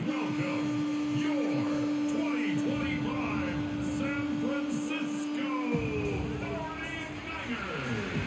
welcome your 2025 San Francisco 49ers.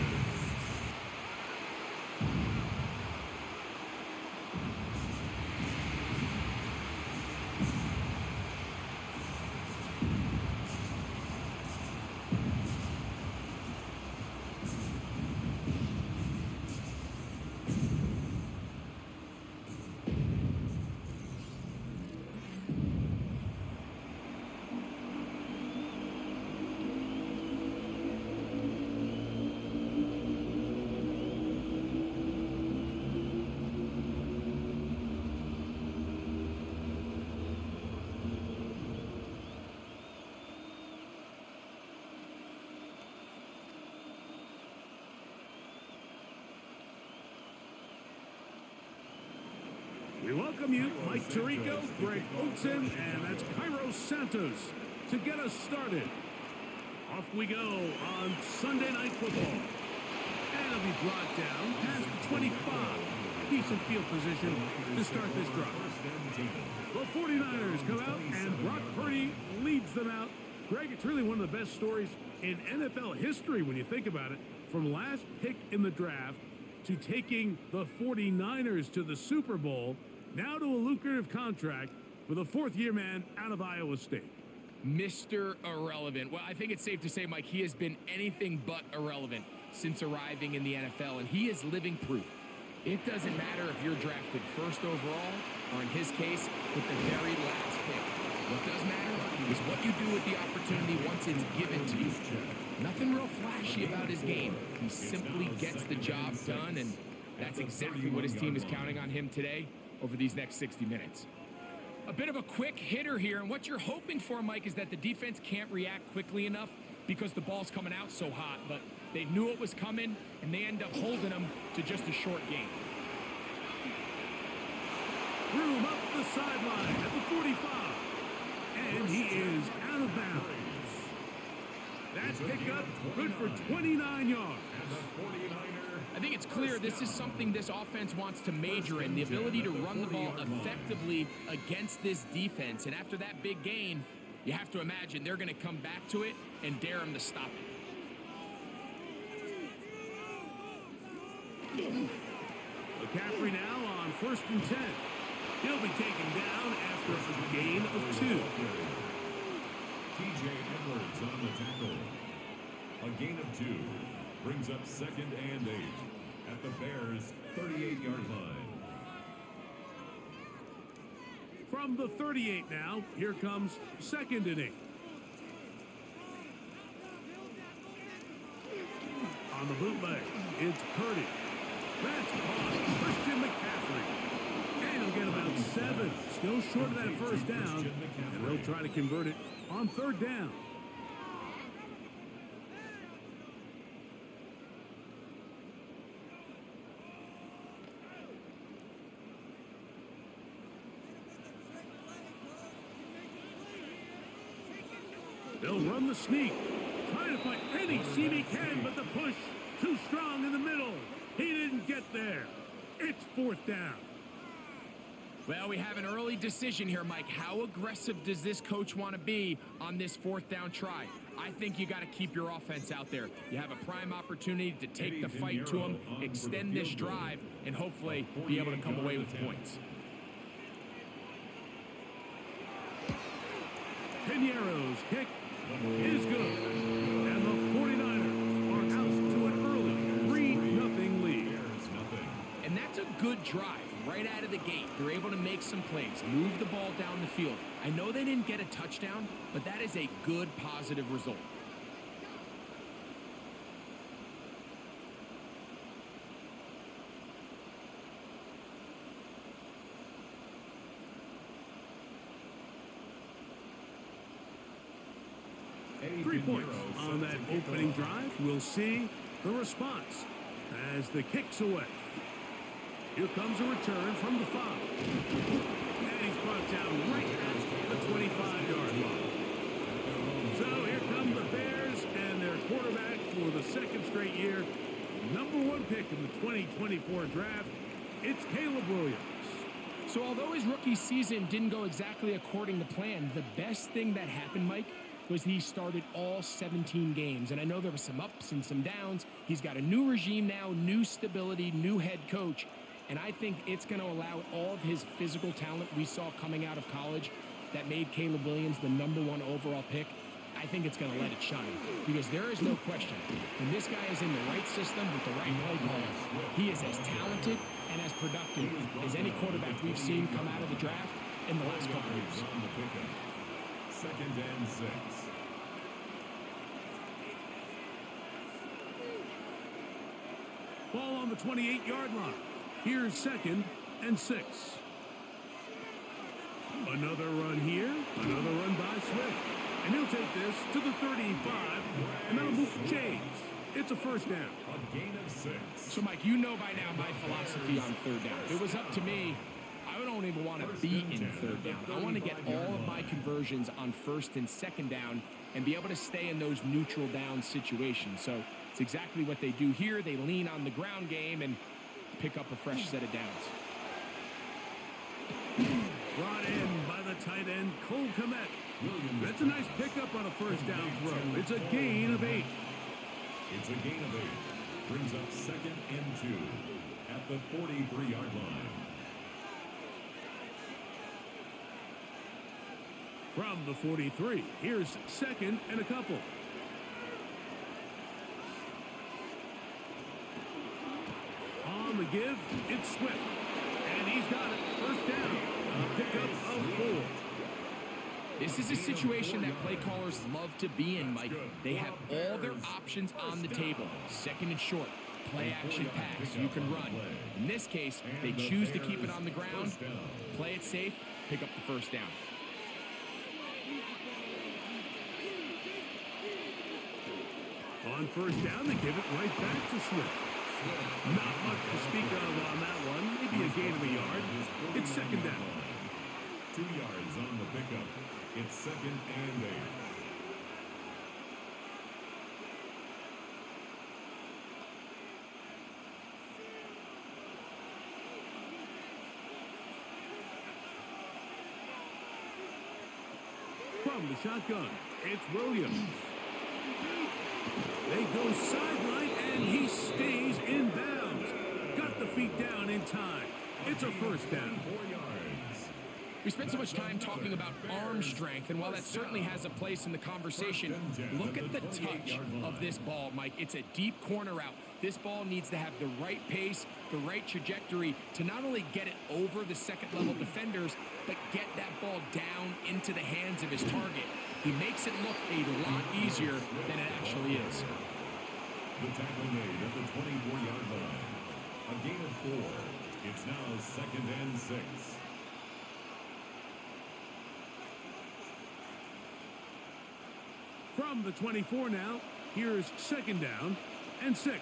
We welcome you, Mike Tirico, Greg Oaten, and that's Cairo Santos to get us started. Off we go on Sunday Night Football. And it'll be brought down past the 25. Decent field position to start this drive. The 49ers come out, and Brock Purdy leads them out. Greg, it's really one of the best stories in NFL history when you think about it. From last pick in the draft to taking the 49ers to the Super Bowl, now to a lucrative contract with a fourth-year man out of Iowa State. Mr. Irrelevant. Well, I think it's safe to say, Mike, he has been anything but irrelevant since arriving in the NFL, and he is living proof. It doesn't matter if you're drafted first overall, or in his case, with the very last pick. What does matter is what you do with the opportunity once it's given to you. Nothing real flashy about his game. He simply gets the job done, and that's exactly what his team is counting on him today over these next 60 minutes. A bit of a quick hitter here, and what you're hoping for, Mike, is that the defense can't react quickly enough because the ball's coming out so hot, but they knew it was coming, and they end up holding them to just a short game. Room up the sideline at the 45, and he is out of bounds. That pickup good for 29 yards. I think it's clear this is something this offense wants to major in, the ability to run the ball effectively against this defense. And after that big gain, you have to imagine they're going to come back to it and dare him to stop it. McCaffrey now on 1st and 10. He'll be taken down after a gain of 2. TJ Edwards on the tackle. A gain of 2 brings up 2nd and 8 at the Bears' 38-yard line. From the 38 now, here comes 2nd and 8. On the bootleg, it's Purdy. That's caught. Christian McCaffrey. And he'll get about 7. Still short of that first down. And they'll try to convert it on 3rd down. They'll run the sneak. Trying to find any seam he can, but the push too strong in the middle. He didn't get there. It's 4th down. Well, we have an early decision here, Mike. How aggressive does this coach want to be on this 4th down try? I think you got to keep your offense out there. You have a prime opportunity to take the fight to him, extend this drive, and hopefully be able to come away with points. Piñeiro's kick is good. And the 49ers are out to an early 3-0 lead. And that's a good drive right out of the gate. They're able to make some plays, move the ball down the field. I know they didn't get a touchdown, but that is a good, positive result. Three points on that opening drive. We'll see the response as the kick's away. Here comes a return from the 5. And he's brought down right at the 25-yard line. So here come the Bears and their quarterback for the 2nd straight year. Number 1 pick in the 2024 draft. It's Caleb Williams. So although his rookie season didn't go exactly according to plan, the best thing that happened, Mike, was he started all 17 games. And I know there were some ups and some downs. He's got a new regime now, new stability, new head coach. And I think it's going to allow all of his physical talent we saw coming out of college that made Caleb Williams the #1 overall pick. I think it's going to let it shine, because there is no question, when this guy is in the right system with the right play caller, he is as talented and as productive as any quarterback we've seen come out of the draft in the last couple of years. Second and 6. Ball on the 28-yard line. Here's 2nd and 6. Another run here, another run by Swift. And he'll take this to the 35, and that'll move the chains. It's a first down. A gain of 6. So, Mike, you know by now my philosophy on third down. If it was up to me, I don't even want to be in third down. I want to get all of my conversions on 1st and 2nd down and be able to stay in those neutral down situations. So it's exactly what they do here. They lean on the ground game and pick up a fresh set of downs. Brought in by the tight end, Cole Kmet. That's a nice pickup on a first down throw. It's a gain of 8. It's a gain of 8. Brings up 2nd and 2 at the 43-yard line. From the 43, here's 2nd and a couple. On the give, it's Swift. And he's got it. First down. A pickup of 4. This is a situation that play callers love to be in, Mike. They have all their options on the table. 2nd and short, play action pass, you can run. In this case, they choose to keep it on the ground, play it safe, pick up the first down. On first down, they give it right back to Swift. Not much to speak of on that one. Maybe a gain of a yard. It's 2nd down. 2 yards on the pickup. It's 2nd and 8. From the shotgun, it's Williams. They go sideline, and he stays in bounds. Got the feet down in time. It's a first down. 4 yards. We spent so much time talking about arm strength, and while that certainly has a place in the conversation, look at the touch of this ball, Mike. It's a deep corner route. This ball needs to have the right pace, the right trajectory to not only get it over the second-level defenders, but get that ball down into the hands of his target. He makes it look a lot easier than it actually is. The tackle made at the 24-yard line. A gain of 4. It's now 2nd and 6. From the 24 now, here's 2nd down and 6.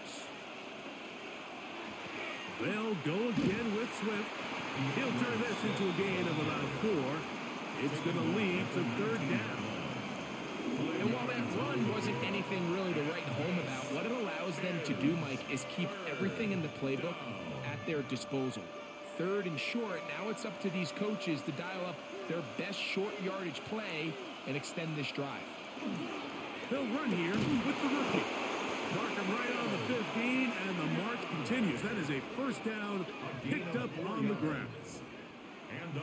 They'll go again with Swift. He'll turn this into a gain of about 4. It's going to lead to 3rd down. And while that run wasn't anything really to write home about, what it allows them to do, Mike, is keep everything in the playbook at their disposal. 3rd and short, now it's up to these coaches to dial up their best short yardage play and extend this drive. They'll run here with the rookie. Mark him right on the 15, and the march continues. That is a first down picked up on the ground.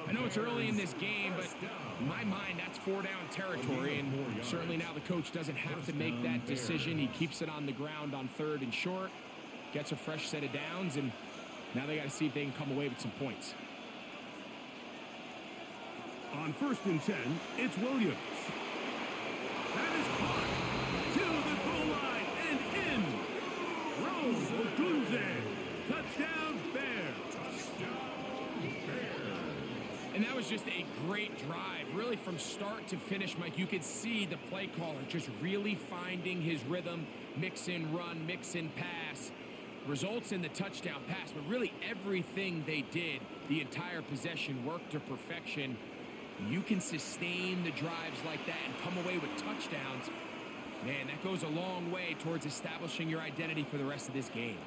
I know it's early in this game, but in my mind, that's 4-down territory, and certainly now the coach doesn't have to make that decision. He keeps it on the ground on 3rd and short, gets a fresh set of downs, and now they got to see if they can come away with some points. On 1st and 10, it's Williams. That is caught to the goal line and in. Rose Ogunze. Touchdown, Bears. And that was just a great drive, really from start to finish, Mike. You could see the play caller just really finding his rhythm, mix in run, mix in pass, results in the touchdown pass. But really everything they did, the entire possession, worked to perfection. You can sustain the drives like that and come away with touchdowns. Man, that goes a long way towards establishing your identity for the rest of this game.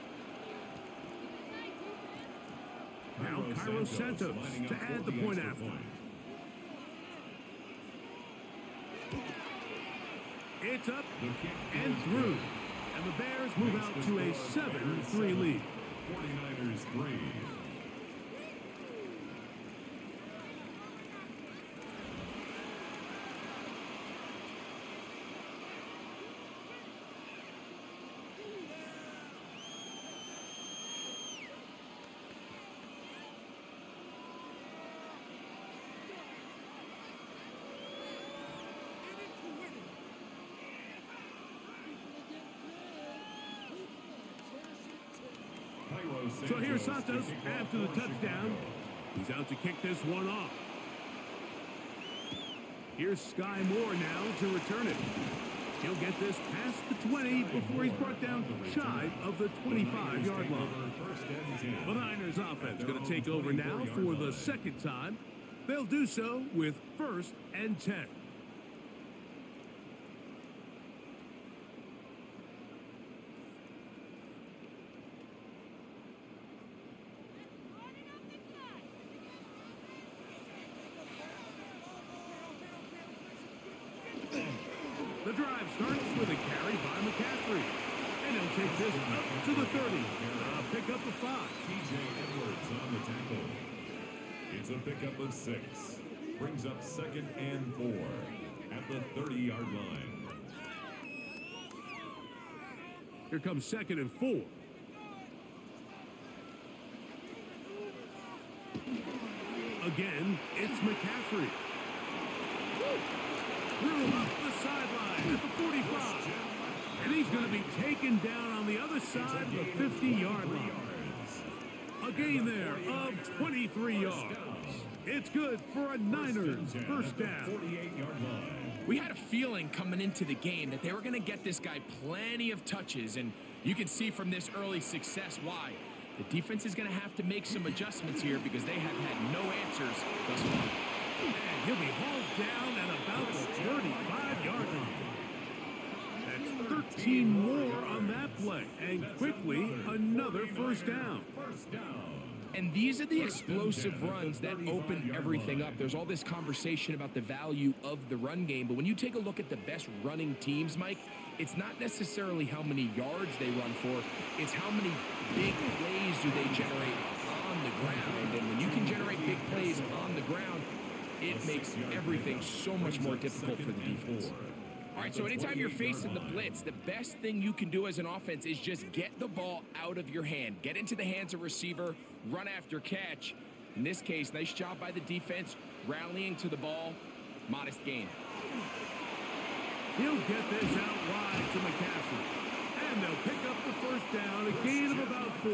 Now Cairo Santos to add the point after. It's up and through. And the Bears move out to a 7-3 lead. 49ers 3. So here's Santos after the touchdown. He's out to kick this one off. Here's Sky Moore now to return it. He'll get this past the 20 before he's brought down shy of the 25-yard line. The Niners offense going to take over now for the second time. They'll do so with 1st and 10. The drive starts with a carry by McCaffrey. And he'll take this up to the 30. Pick up the 5. TJ Edwards on the tackle. It's a pickup of 6. Brings up 2nd and 4 at the 30-yard line. Here comes 2nd and 4. Again, it's McCaffrey. Room up the sideline at the 45. And he's going to be taken down on the other side of the 50-yard line. A gain there of 23 yards. It's good for a Niners first down. 48-yard line. We had a feeling coming into the game that they were going to get this guy plenty of touches, and you can see from this early success why. The defense is going to have to make some adjustments here because they have had no answers thus far. And he'll be hauled down at about the 35-yard line. That's 13 more on that play. And quickly, another first down. And these are the explosive runs that open everything up. There's all this conversation about the value of the run game, but when you take a look at the best running teams, Mike, it's not necessarily how many yards they run for, it's how many big plays do they generate on the ground. And when you can generate big plays on the ground, it makes everything so much more difficult for the defense. All right, so anytime you're facing the blitz, the best thing you can do as an offense is just get the ball out of your hand. Get into the hands of receiver, run after catch. In this case, nice job by the defense, rallying to the ball, modest gain. He'll get this out wide to McCaffrey. And they'll pick up the first down, a gain of about 4.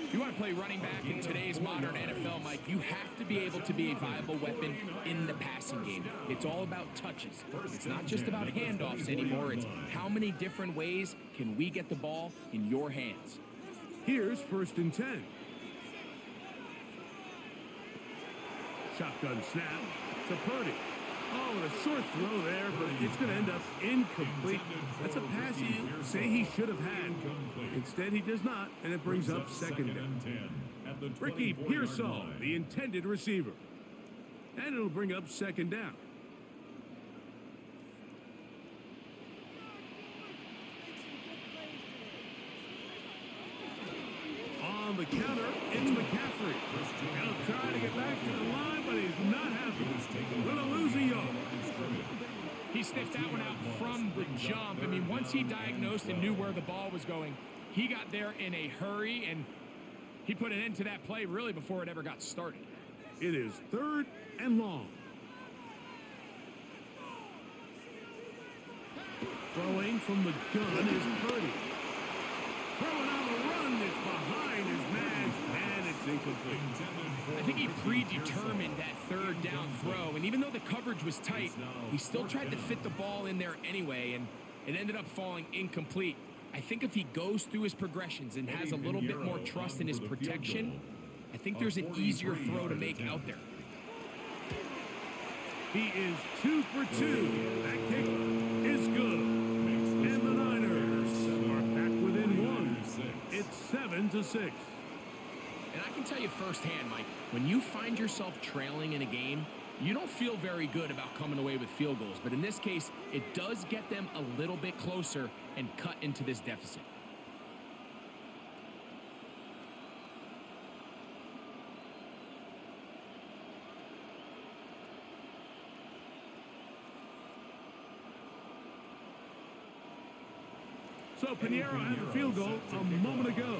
If you want to play running back in today's modern NFL, Mike, you have to be able to be a viable weapon in the passing game. It's all about touches. It's not just about handoffs anymore. It's how many different ways can we get the ball in your hands. Here's 1st and 10. Shotgun snap to Purdy. Oh, and a short throw there, but it's going to end up incomplete. That's a pass you say he should have had. Instead, he does not, and it brings up 2nd down. Ricky Pearsall, the intended receiver. And it'll bring up 2nd down. On the counter, it's McCaffrey. He'll try to get back to the line, but he's not happy. Gonna lose a yard. He sniffed that one out from the jump. I mean, once he diagnosed and knew where the ball was going, he got there in a hurry, and he put an end to that play really before it ever got started. It is 3rd and long. Throwing from the gun is Purdy. Throwing on the run, it's behind his man, and it's incomplete. I think he predetermined that 3rd down throw, and even though the coverage was tight, he still tried to fit the ball in there anyway, and it ended up falling incomplete. I think if he goes through his progressions and has a little bit more trust in his protection, I think there's an easier throw to make out there. He is 2 for 2. That kick is good. And the Niners are back within 1. It's 7-6. And I can tell you firsthand, Mike, when you find yourself trailing in a game, you don't feel very good about coming away with field goals. But in this case, it does get them a little bit closer and cut into this deficit. So Pinheiro had the field goal a moment ago.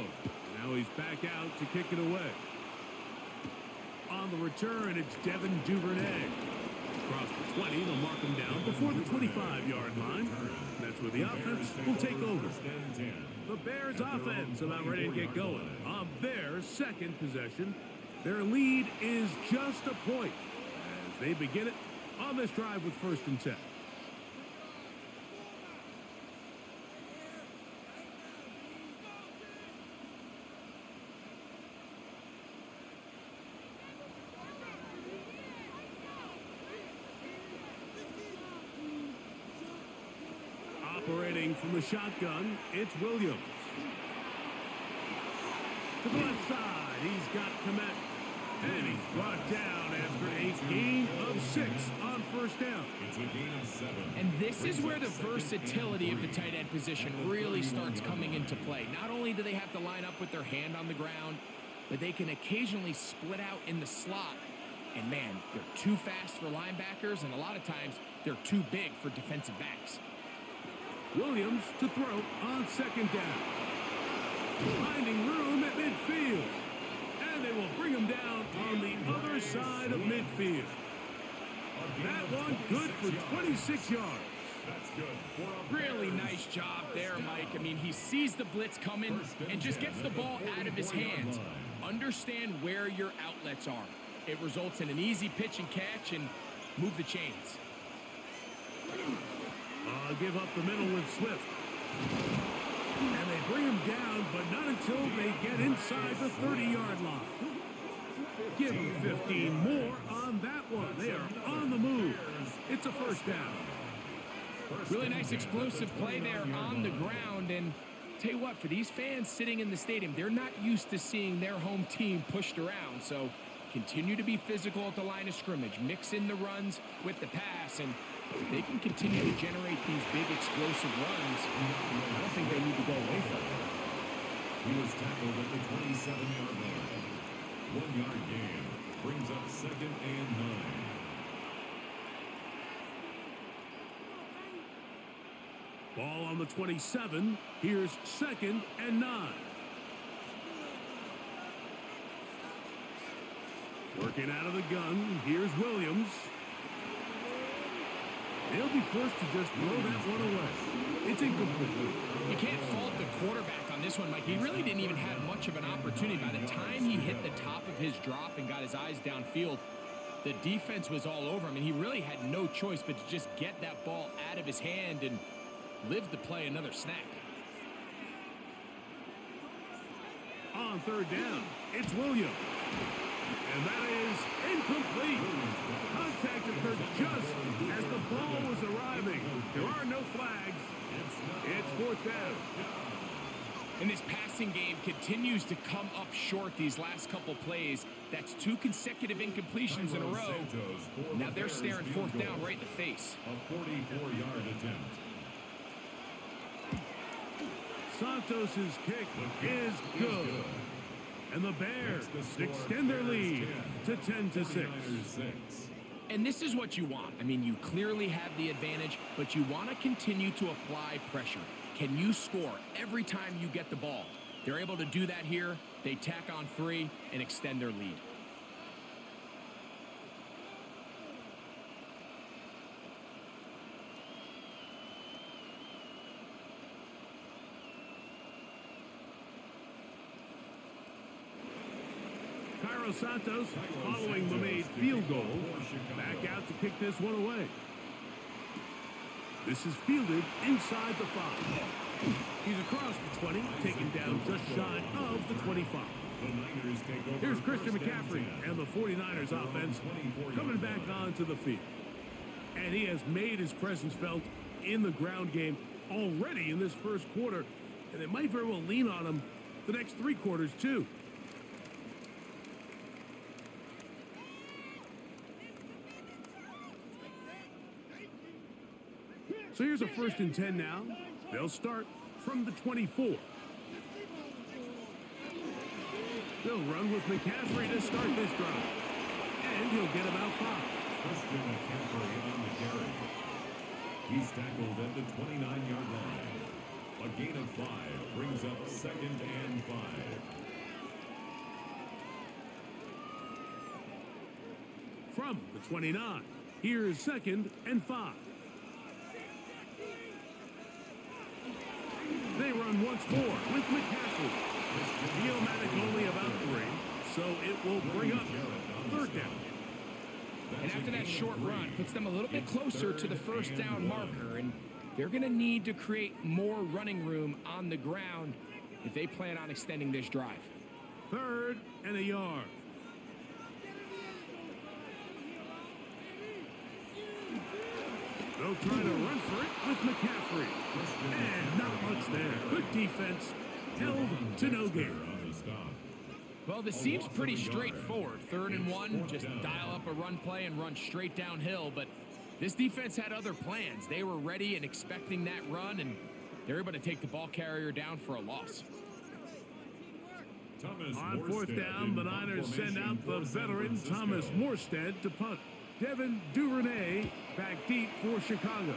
Now he's back out to kick it away. On the return, it's Devin Duvernay. Across the 20, they'll mark him down before the 25-yard line. That's where the offense will take over. The Bears offense about ready to get going. On their second possession, their lead is just a point as they begin it on this drive with 1st and 10. Operating from the shotgun, it's Williams. To the left side, he's got Komet. And he's brought down after a gain of 6 on 1st down. It's a gain of 7. And this is where the versatility of the tight end position really starts coming into play. Not only do they have to line up with their hand on the ground, but they can occasionally split out in the slot. And man, they're too fast for linebackers, and a lot of times they're too big for defensive backs. Williams to throw on 2nd down. Finding room at midfield. And they will bring him down on the other side of midfield. That one good for 26 yards. That's good. Really nice job there, Mike. I mean, he sees the blitz coming and just gets the ball out of his hands. Understand where your outlets are. It results in an easy pitch and catch and move the chains. Give up the middle with Swift. And they bring him down, but not until they get inside the 30-yard line. Give them 15 more on that one. They are on the move. It's a 1st down. Really nice explosive play there on the ground. And tell you what, for these fans sitting in the stadium, they're not used to seeing their home team pushed around. So continue to be physical at the line of scrimmage. Mix in the runs with the pass. And if they can continue to generate these big explosive runs, I don't think they need to go away from it. He was tackled at the 27-yard line. 1-yard gain brings up 2nd and 9. Ball on the 27. Here's 2nd and 9. Working out of the gun. Here's Williams. They'll be forced to just throw that one away. It's incomplete. You can't fault the quarterback on this one, Mike. He really didn't even have much of an opportunity. By the time he hit the top of his drop and got his eyes downfield, the defense was all over him, and he really had no choice but to just get that ball out of his hand and live to play another snap. On 3rd down, it's Williams. And that is incomplete. Contact occurred just as the ball was arriving. There are no flags. It's 4th down. And this passing game continues to come up short these last couple plays. That's 2 consecutive incompletions in a row. Now they're staring 4th down right in the face. A 44-yard attempt. Santos' kick is good. And the Bears extend their lead to 10-6. And this is what you want. I mean, you clearly have the advantage, but you want to continue to apply pressure. Can you score every time you get the ball? They're able to do that here. They tack on 3 and extend their lead. Santos, following the made field goal, back out to kick this one away. This is fielded inside the 5. He's across the 20, taken down just shy of the 25. Here's Christian McCaffrey and the 49ers offense coming back onto the field. And he has made his presence felt in the ground game already in this 1st quarter, and they might very well lean on him the next 3 quarters too. So here's a 1st and 10 now. They'll start from the 24. They'll run with McCaffrey to start this drive. And he'll get about 5. Christian McCaffrey on the carry. He's tackled at the 29-yard line. A gain of 5 brings up 2nd and 5. From the 29, here's 2nd and 5. They run once more with McCaffrey. The Omatic only about 3, so it will bring up 3rd down. And after that short run, puts them a little bit closer to the 1st down marker, and they're going to need to create more running room on the ground if they plan on extending this drive. 3rd and a yard. They'll try to run for it with McCaffrey. And not much there. Good defense. Held to no gain. Well, this seems pretty straightforward. 3rd and 1, just dial up a run play and run straight downhill. But this defense had other plans. They were ready and expecting that run, and they're able to take the ball carrier down for a loss. On 4th down, the Niners send out the veteran Thomas Morstead to punt. Devin Duvernay back deep for Chicago.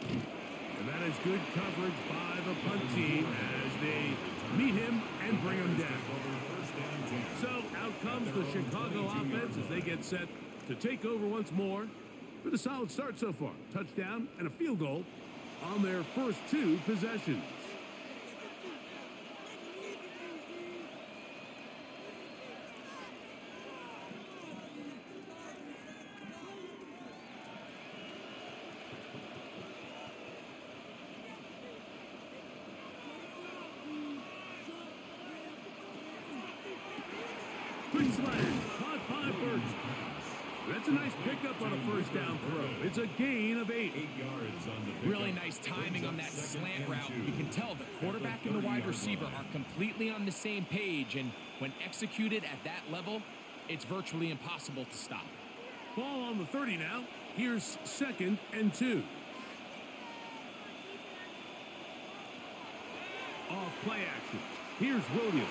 And that is good coverage by the punt team as they meet him and bring him down. So out comes the Chicago offense as they get set to take over once more with a solid start so far. Touchdown and a field goal on their first 2 possessions. Quick slant, caught by Burton. That's a nice pickup on a 1st down throw. It's a gain of 8. Really nice timing on that slant route. You can tell the quarterback and the wide receiver are completely on the same page, and when executed at that level, it's virtually impossible to stop. Ball on the 30 now. Here's 2nd and 2. Off play action. Here's Williams.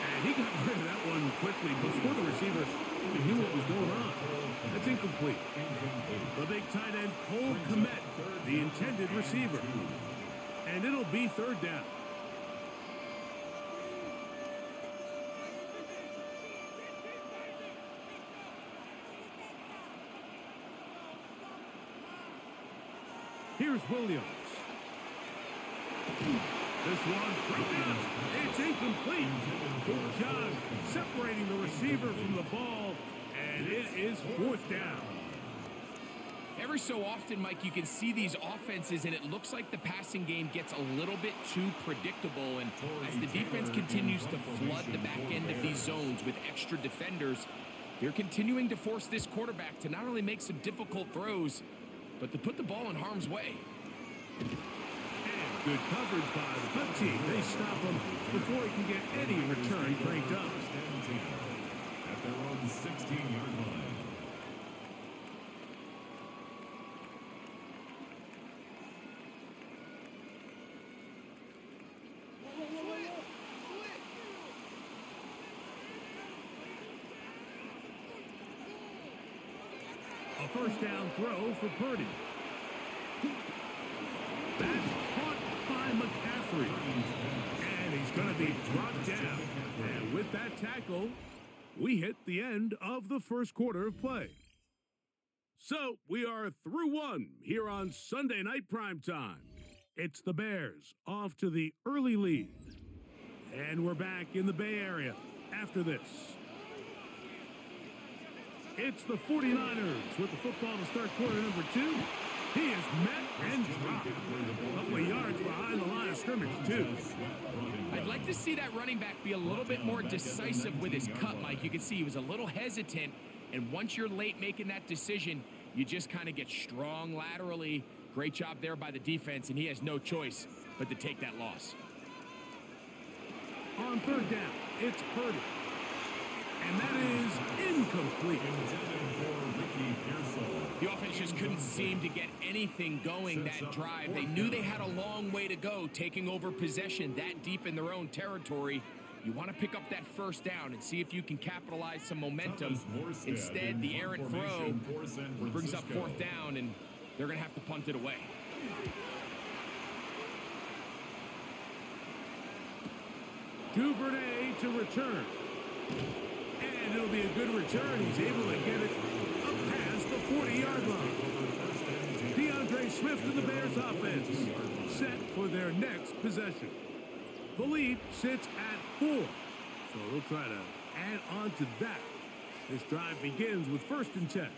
And he got rid of that one quickly before the receiver even knew what was going on. That's incomplete. The big tight end, Cole Kmet, the intended receiver. And it'll be 3rd down. Here's Williams. This one broken up. It's incomplete. Good job separating the receiver from the ball, and it is 4th down. Every so often, Mike, you can see these offenses, and it looks like the passing game gets a little bit too predictable. And as the defense continues to flood the back end of these zones with extra defenders, they're continuing to force this quarterback to not only make some difficult throws, but to put the ball in harm's way. Good coverage by the punt team. They stop him before he can get any return cranked up. At their own 16-yard line. A 1st down throw for Purdy. That's caught by McCaffrey. And he's going to be brought down. And with that tackle, we hit the end of the 1st quarter of play. So we are through 1 here on Sunday Night Primetime. It's the Bears off to the early lead. And we're back in the Bay Area after this. It's the 49ers with the football to start quarter number 2. He is met and dropped. A couple of yards behind the line of scrimmage, too. I'd like to see that running back be a little bit more decisive with his cut, Mike. You can see he was a little hesitant, and once you're late making that decision, you just kind of get strong laterally. Great job there by the defense, and he has no choice but to take that loss. On 3rd down, it's Purdy. And that is incomplete. The offense just couldn't seem to get anything going that drive. They knew they had a long way to go, taking over possession that deep in their own territory. You want to pick up that first down and see if you can capitalize some momentum. Instead, the errant throw brings up fourth down, and they're going to have to punt it away. Duvernay to return. And it'll be a good return. He's able to get it up past the 40-yard line. DeAndre Swift and the Bears offense set for their next possession. The lead sits at 4, so they'll try to add on to that. This drive begins with 1st and 10.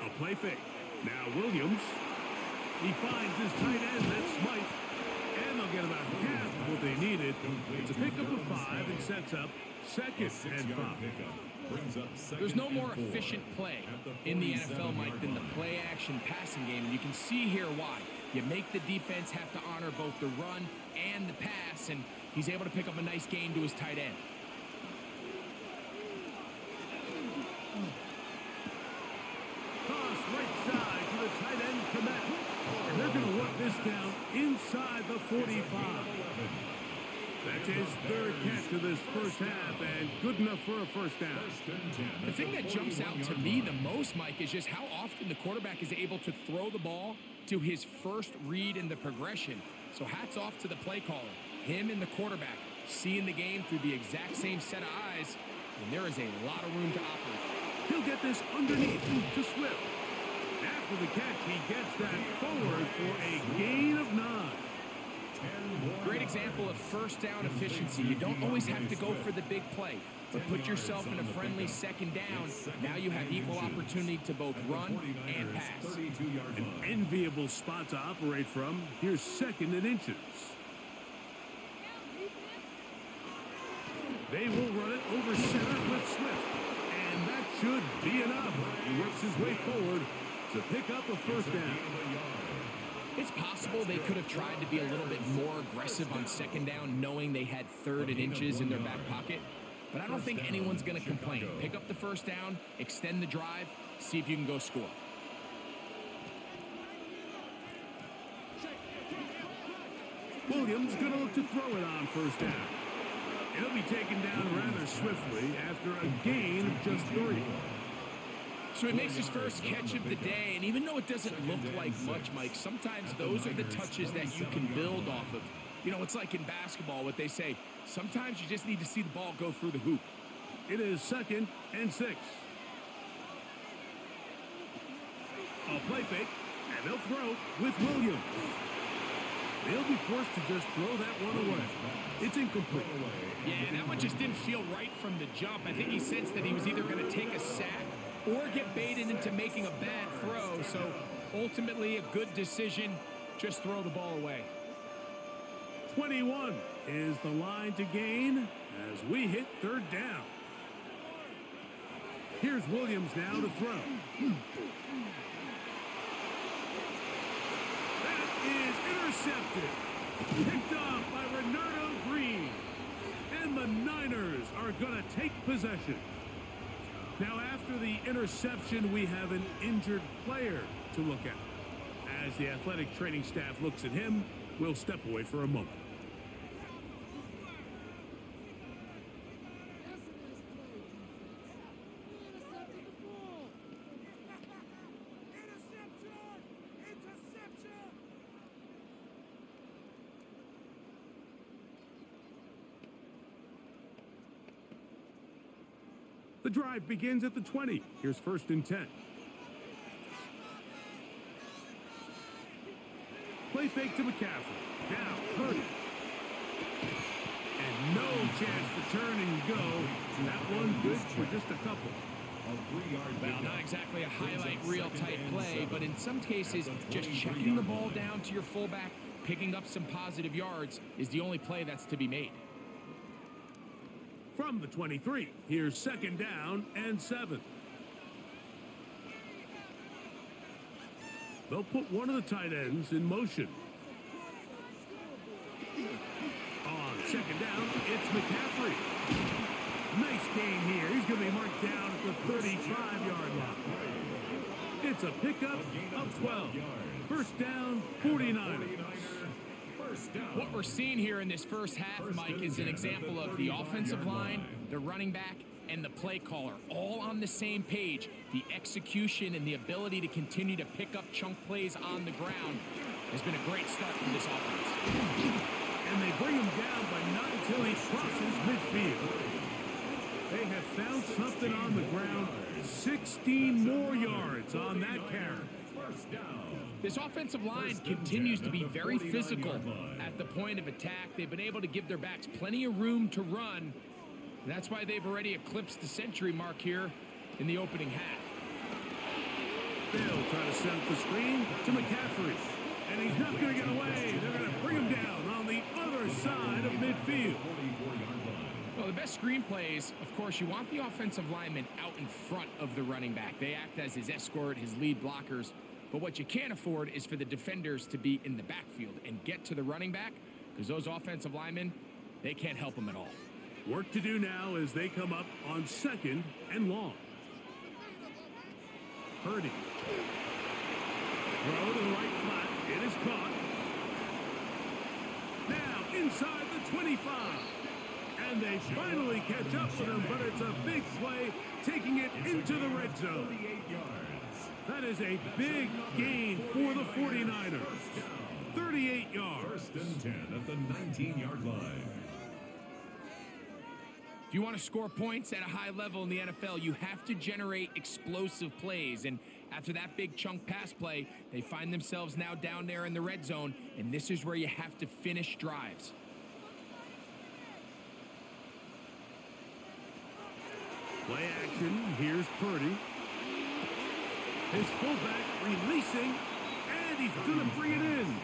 A play fake. Now Williams. He finds his tight end, that's Smythe. And they'll get about half of what they needed. It's a pickup of 5 and sets up 2nd and 5. There's no more efficient play in the NFL, Mike, than the play-action passing game. And you can see here why. You make the defense have to honor both the run and the pass, and he's able to pick up a nice gain to his tight end. Toss right side to the tight end, Komet. And they're going to work this down inside the 45. That's his 3rd catch of this first half, and good enough for a first down. The thing that jumps out to me the most, Mike, is just how often the quarterback is able to throw the ball to his first read in the progression. So hats off to the play caller. Him and the quarterback seeing the game through the exact same set of eyes, and there is a lot of room to operate. He'll get this underneath to Swift. After the catch, he gets that forward for a gain of 9. Great example of first down efficiency. You don't always have to go for the big play, but put yourself in a friendly 2nd down. Now you have equal opportunity to both run and pass. An enviable spot to operate from. Here's 2nd and inches. They will run it over center with Swift. And that should be enough. He works his way forward to pick up a first down. It's possible they could have tried to be a little bit more aggressive on 2nd down, knowing they had 3rd and inches in their back pocket. But I don't think anyone's going to complain. Pick up the first down, extend the drive, see if you can go score. Williams going to look to throw it on first down. He'll be taken down rather swiftly after a gain of just 3. So he makes his first catch of the day, and even though it doesn't look like much, Mike, sometimes those are the touches that you can build off of. You know, it's like in basketball, what they say, sometimes you just need to see the ball go through the hoop. It is 2nd and 6. A play fake, and they'll throw with Williams. They'll be forced to just throw that one away. It's incomplete. Yeah, that one just didn't feel right from the jump. I think he sensed that he was either going to take a sack or get baited into making a bad throw. So ultimately a good decision, just throw the ball away. 21 is the line to gain as we hit 3rd down. Here's Williams now to throw. That is intercepted. Picked off by Renardo Green. And the Niners are going to take possession. Now, after the interception, we have an injured player to look at. As the athletic training staff looks at him, we'll step away for a moment. The drive begins at the 20. Here's 1st and 10. Play fake to McCaffrey. Now, Purdy. And no chance to turn and go. That one good for just a couple. Well, not exactly a highlight reel type play, but in some cases, just checking the ball down to your fullback, picking up some positive yards is the only play that's to be made. from the 23. Here's 2nd down and 7. They'll put one of the tight ends in motion. On 2nd down, it's McCaffrey. Nice gain here. He's going to be marked down at the 35-yard line. It's a pickup of 12. 1st down, 49ers. What we're seeing here in this first half, Mike, is an example of the offensive line, the running back, and the play caller all on the same page. The execution and the ability to continue to pick up chunk plays on the ground has been a great start for this offense. And they bring him down, but not until he crosses midfield. They have found something on the ground. 16 more yards on that carry. This offensive line continues to be very physical at the point of attack. They've been able to give their backs plenty of room to run. And that's why they've already eclipsed the century mark here in the opening half. They'll try to set up the screen to McCaffrey. And he's not going to get away. They're going to bring him down on the other side of midfield. Well, the best screen plays, of course, you want the offensive lineman out in front of the running back. They act as his escort, his lead blockers. But what you can't afford is for the defenders to be in the backfield and get to the running back, because those offensive linemen, they can't help him at all. Work to do now as they come up on 2nd and long. Purdy. Throw to the right flat. It is caught. Now inside the 25. And they finally catch up with him, but it's a big play, taking it into the red zone. That is a big gain for the 49ers. 38 yards. 1st and 10 at the 19-yard line. If you want to score points at a high level in the NFL, you have to generate explosive plays. And after that big chunk pass play, they find themselves now down there in the red zone, and this is where you have to finish drives. Play action. Here's Purdy. His fullback releasing, and he's going to bring it in.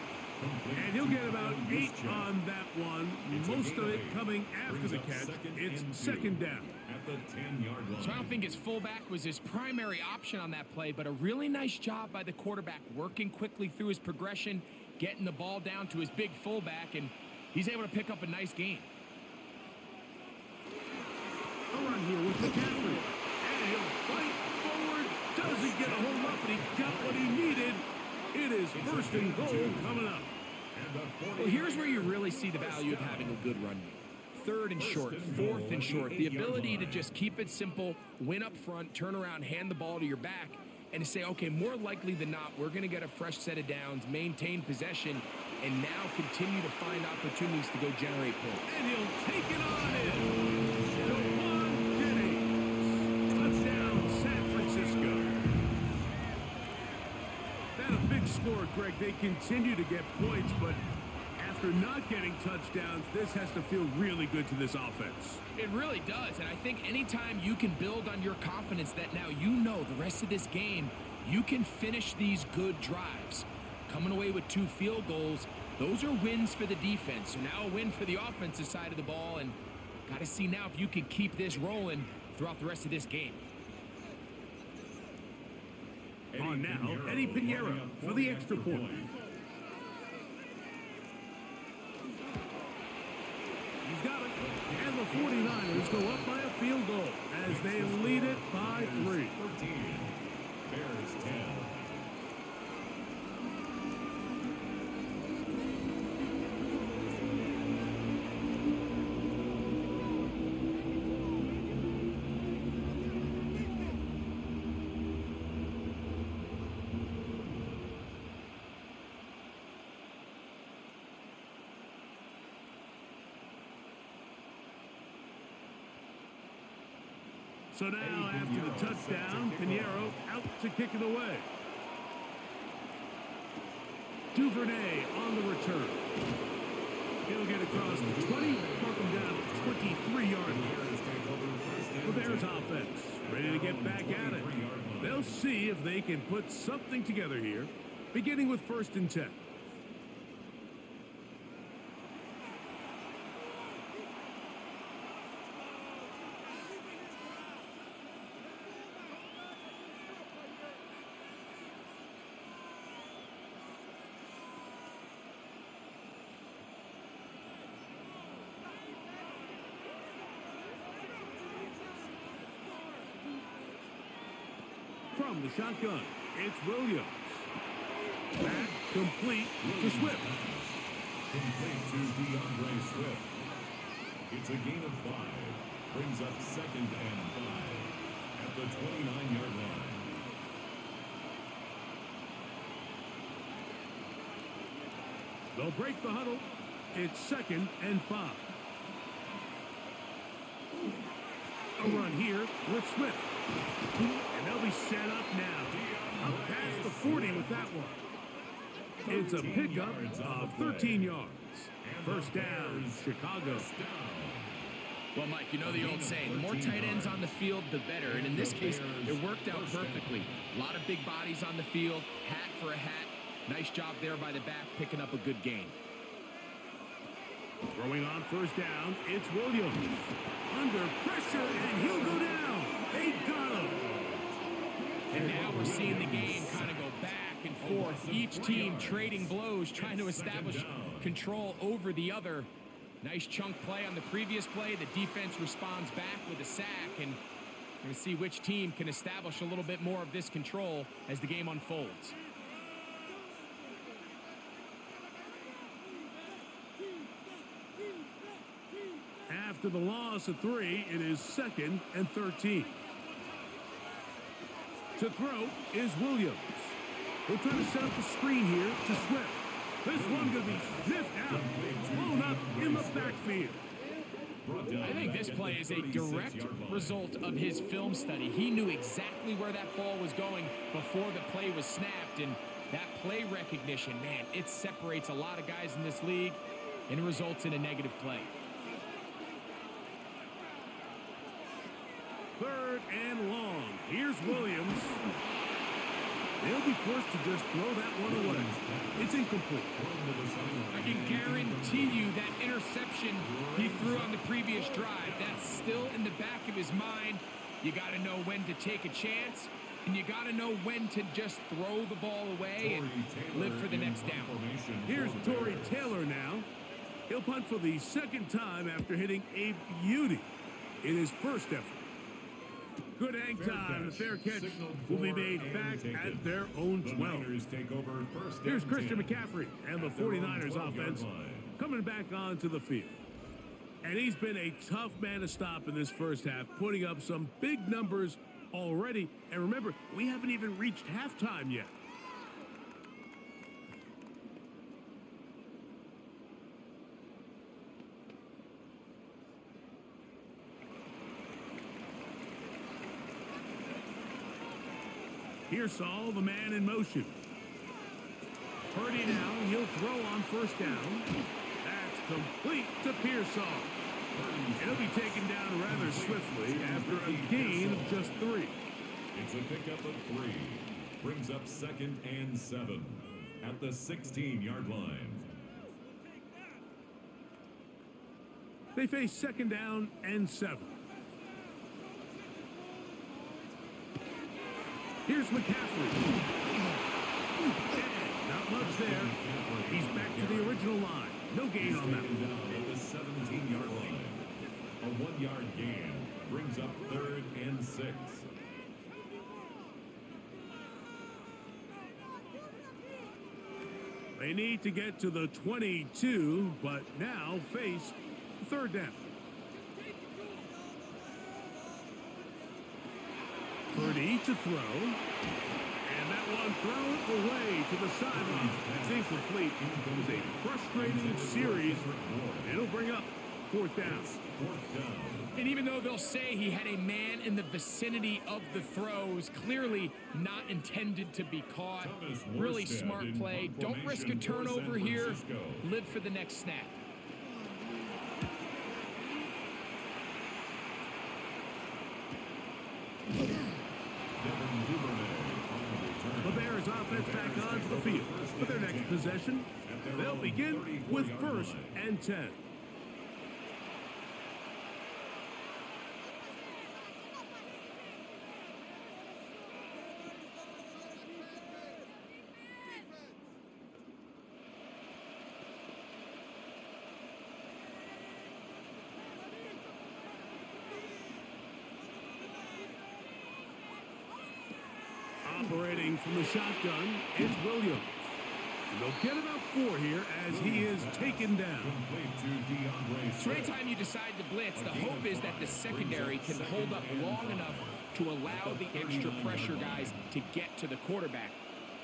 And he'll get about 8 on that one. Most of it coming after the catch. It's 2nd down. At the 10-yard line. So I don't think his fullback was his primary option on that play, but a really nice job by the quarterback working quickly through his progression, getting the ball down to his big fullback, and he's able to pick up a nice gain. A run here with McCaffrey. And he'll fight forward. Doesn't get a hold up, but he got what he needed. It is 1st and goal coming up. Well, here's where you really see the value of having a good run game. 3rd and short, 4th and short. The ability to just keep it simple, win up front, turn around, hand the ball to your back, and to say, okay, more likely than not, we're going to get a fresh set of downs, maintain possession, and now continue to find opportunities to go generate points. And he'll take it on in. Jawan Jennings. Touchdown, San Francisco. That a big score, Greg. They continue to get points, but after not getting touchdowns, this has to feel really good to this offense. It really does, and I think anytime you can build on your confidence that now you know the rest of this game, you can finish these good drives. Coming away with 2 field goals, those are wins for the defense. So now a win for the offensive side of the ball, and got to see now if you can keep this rolling throughout the rest of this game. On now, Eddie Pinheiro for the extra point. He's got it. And the 49ers go up by a field goal as they lead it by 3. 13. Bears 10. So now, after the touchdown, Pinheiro out to kick it away. Duvernay on the return. He'll get across the 20, mark him down at the 23-yard line. The Bears offense ready to get back at it. They'll see if they can put something together here, beginning with 1st and 10. the shotgun. It's Williams. Back complete to Swift. Complete to DeAndre Swift. It's a gain of 5. Brings up 2nd and 5 at the 29-yard line. They'll break the huddle. It's 2nd and 5. A run here with Swift. And they'll be set up now. Up past the 40 with that one. It's a pickup of 13 yards. First down, Chicago. Well, Mike, you know the old saying, the more tight ends on the field, the better. And in this case, it worked out perfectly. A lot of big bodies on the field, hat for a hat. Nice job there by the back, picking up a good gain. Throwing on first down, it's Williams. Under pressure, and he'll go down. They got him. And now we're seeing the game kind of go back and forth. Each team trading blows, trying to establish control over the other. Nice chunk play on the previous play. The defense responds back with a sack, and we're going to see which team can establish a little bit more of this control as the game unfolds. After the loss of 3, it is 2nd and 13. To throw is Williams. He'll try to set up the screen here to Swift. This one going to be sniffed out, blown up in the backfield. I think this play is a direct result of his film study. He knew exactly where that ball was going before the play was snapped, and that play recognition, man, it separates a lot of guys in this league, and it results in a negative play. 3rd and long. Here's Williams. They'll be forced to just throw that one away. It's incomplete. I can guarantee you that interception he threw on the previous drive, that's still in the back of his mind. You got to know when to take a chance, and you got to know when to just throw the ball away and live for the next down. Here's Torrey Taylor now. He'll punt for the 2nd time after hitting a beauty in his first effort. Good hang time. The fair catch will be made back at their own 12. Here's Christian McCaffrey and the 49ers offense coming back onto the field. And he's been a tough man to stop in this first half, putting up some big numbers already. And remember, we haven't even reached halftime yet. Pearsall, the man in motion. Purdy now, he'll throw on first down. That's complete to Pearsall. He'll be taken down rather swiftly after a gain of just 3. It's a pickup of 3. Brings up 2nd and 7 at the 16-yard line. They face 2nd down and 7. Here's McCaffrey. And not much there. He's back to the original line. No gain on that. At the 17-yard line. A 1-yard gain brings up 3rd and 6. They need to get to the 22, but now face 3rd down. Purdy to throw. And that one thrown away to the sideline. That's incomplete. It was a frustrating series. It'll bring up 4th down. And even though they'll say he had a man in the vicinity of the throws, clearly not intended to be caught. Really smart play. Don't risk a turnover here. Live for the next snap. The Bears offense back onto the field. For their next possession, they'll begin with 1st and 10. Operating from the shotgun, it's Williams. And they'll get about 4 here as he is taken down. So anytime you decide to blitz, the hope is that the secondary can hold up long enough to allow the extra pressure guys to get to the quarterback.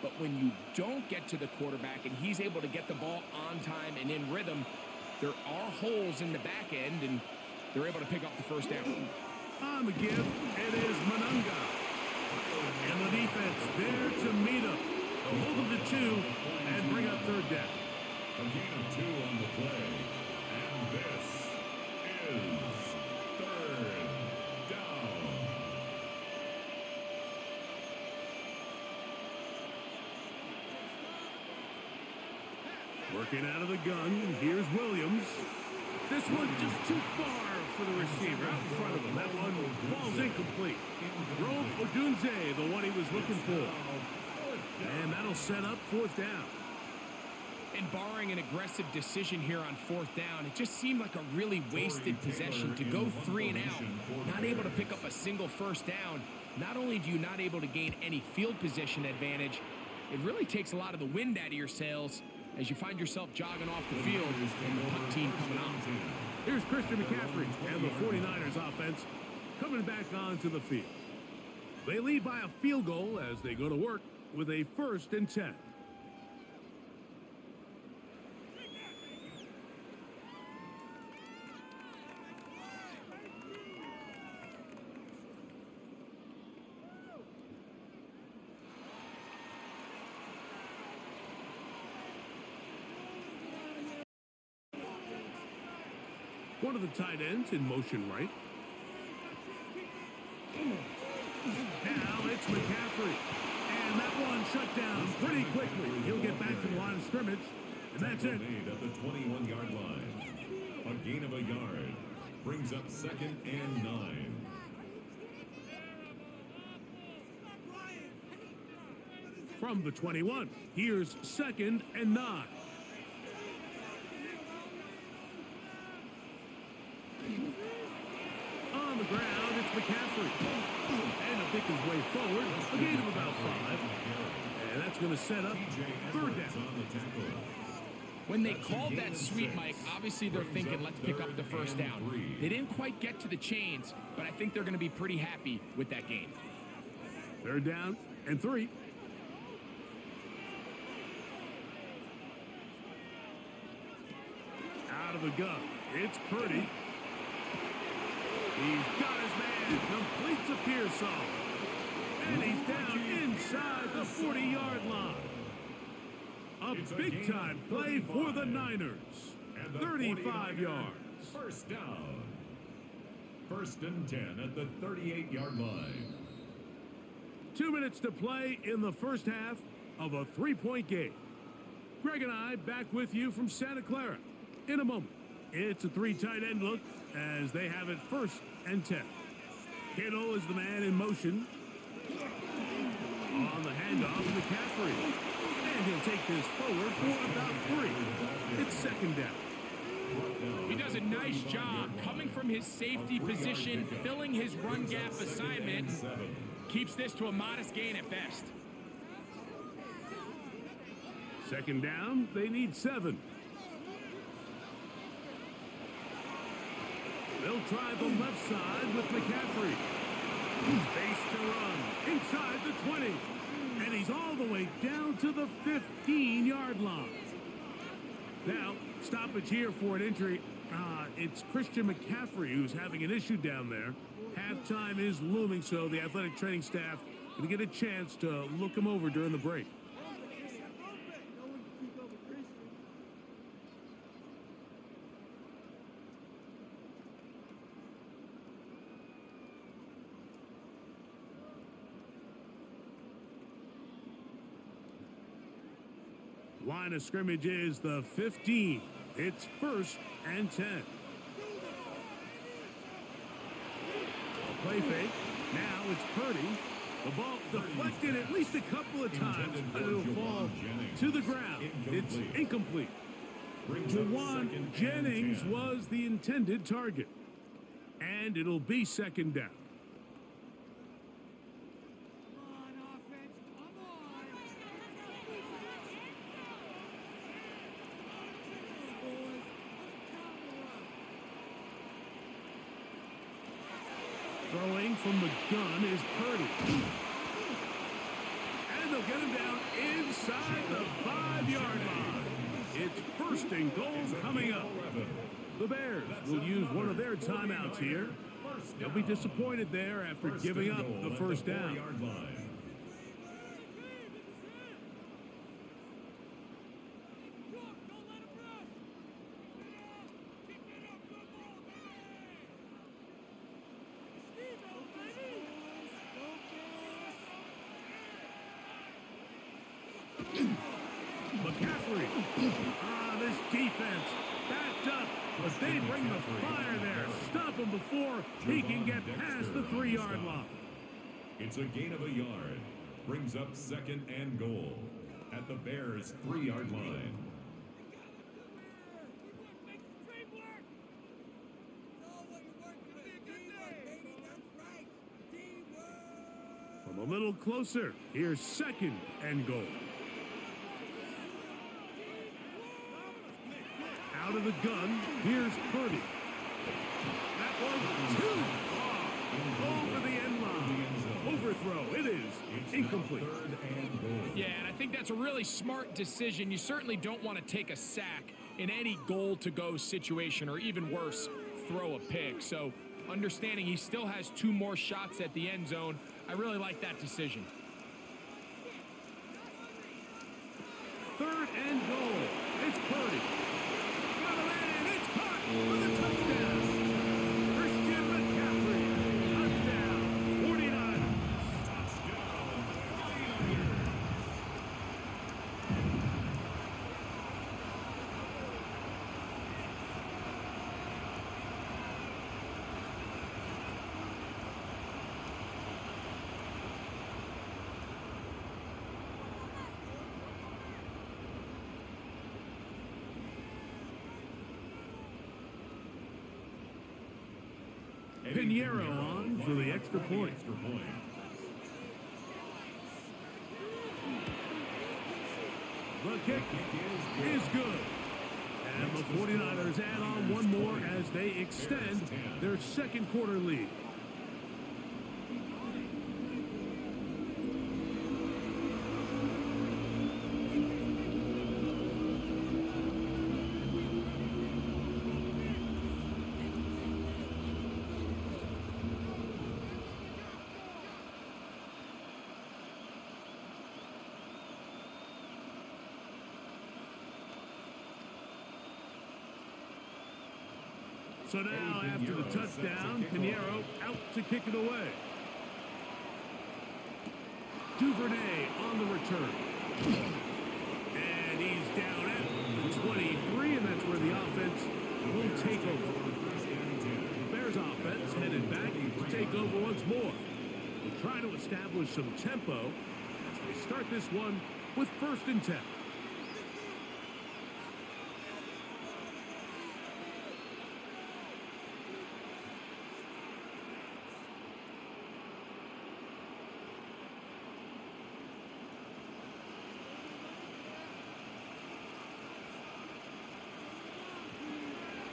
But when you don't get to the quarterback and he's able to get the ball on time and in rhythm, there are holes in the back end, and they're able to pick up the first down. On the give, it is Manunga. And the defense there to meet him. They'll hold him to 2 and bring up third down. A gain of 2 on the play. And this is third down. Working out of the gun, here's Williams. This one just too far for the receiver out in front of him. That one falls incomplete. Rome Odunze, the one he was looking for. And that'll set up fourth down. And barring an aggressive decision here on fourth down, it just seemed like a really wasted possession to go 3 and out, not able to pick up a single first down. Not only do you not able to gain any field position advantage, it really takes a lot of the wind out of your sails as you find yourself jogging off the field and the punt team coming on. Here's Christian McCaffrey and the 49ers offense coming back onto the field. They lead by a field goal as they go to work with a 1st and 10. One of the tight ends in motion right. Now it's McCaffrey. And that one shut down pretty quickly. He'll get back to the line of scrimmage. And that's it. At the 21-yard line. A gain of a yard. Brings up 2nd and 9. From the 21, here's 2nd and 9. On the ground, it's McCaffrey. And he'll pick his way forward. A gain of about 5. And that's going to set up third down. When they called that sweep, Mike, obviously they're thinking, let's pick up the first down. They didn't quite get to the chains, but I think they're going to be pretty happy with that gain. Third down and 3. Out of the gun, it's Purdy. He's got his man, completes a Pearsall. And he's down inside the 40-yard line. A big-time play for the Niners. 35 yards. First down. 1st and 10 at the 38-yard line. 2 minutes to play in the first half of a 3-point game. Greg and I back with you from Santa Clara. In a moment, it's a 3 tight end look as they have it 1st and 10. Kittle is the man in motion. On the handoff, McCaffrey. And he'll take this forward for about 3. It's 2nd down. He does a nice job coming from his safety position, filling his run gap assignment. Keeps this to a modest gain at best. 2nd down, they need 7. They'll try the left side with McCaffrey. Space to run inside the 20. And he's all the way down to the 15-yard line. Now, stoppage here for an injury. It's Christian McCaffrey who's having an issue down there. Halftime is looming, so the athletic training staff going to get a chance to look him over during the break. Line of scrimmage is the 15. It's 1st and 10. A play fake. Now it's Purdy. The ball deflected at least a couple of times, but it'll fall to the ground. It's incomplete. Jawan Jennings was the intended target. And it'll be 2nd down. Throwing from the gun is Purdy. And they'll get him down inside the 5-yard line. It's first and goal coming up. The Bears will use one of their timeouts here. They'll be disappointed there after giving up the first down. McCaffrey. This defense backed up, but they bring the fire there. Stop him before he can get past the 3-yard line. It's a gain of a yard. Brings up second and goal at the Bears' 3-yard line. From a little closer, here's second and goal. Out of the gun, here's Purdy. That one too far. Over the end line. Overthrow. It is incomplete. Yeah, and I think that's a really smart decision. You certainly don't want to take a sack in any goal-to-go situation, or even worse, throw a pick. So understanding he still has 2 more shots at the end zone, I really like that decision. Third and goal. It's Purdy. Got him in. It's caught for the touchdown. Christian McCaffrey. Touchdown. 49. Pinheiro on for the extra point. The kick is good. And the 49ers add on one more as they extend their second quarter lead. So now, after the touchdown, Pinheiro out to kick it away. Duvernay on the return. And he's down at the 23, and that's where the offense will take over. The Bears offense headed back to take over once more. They'll try to establish some tempo as they start this one with 1st and 10.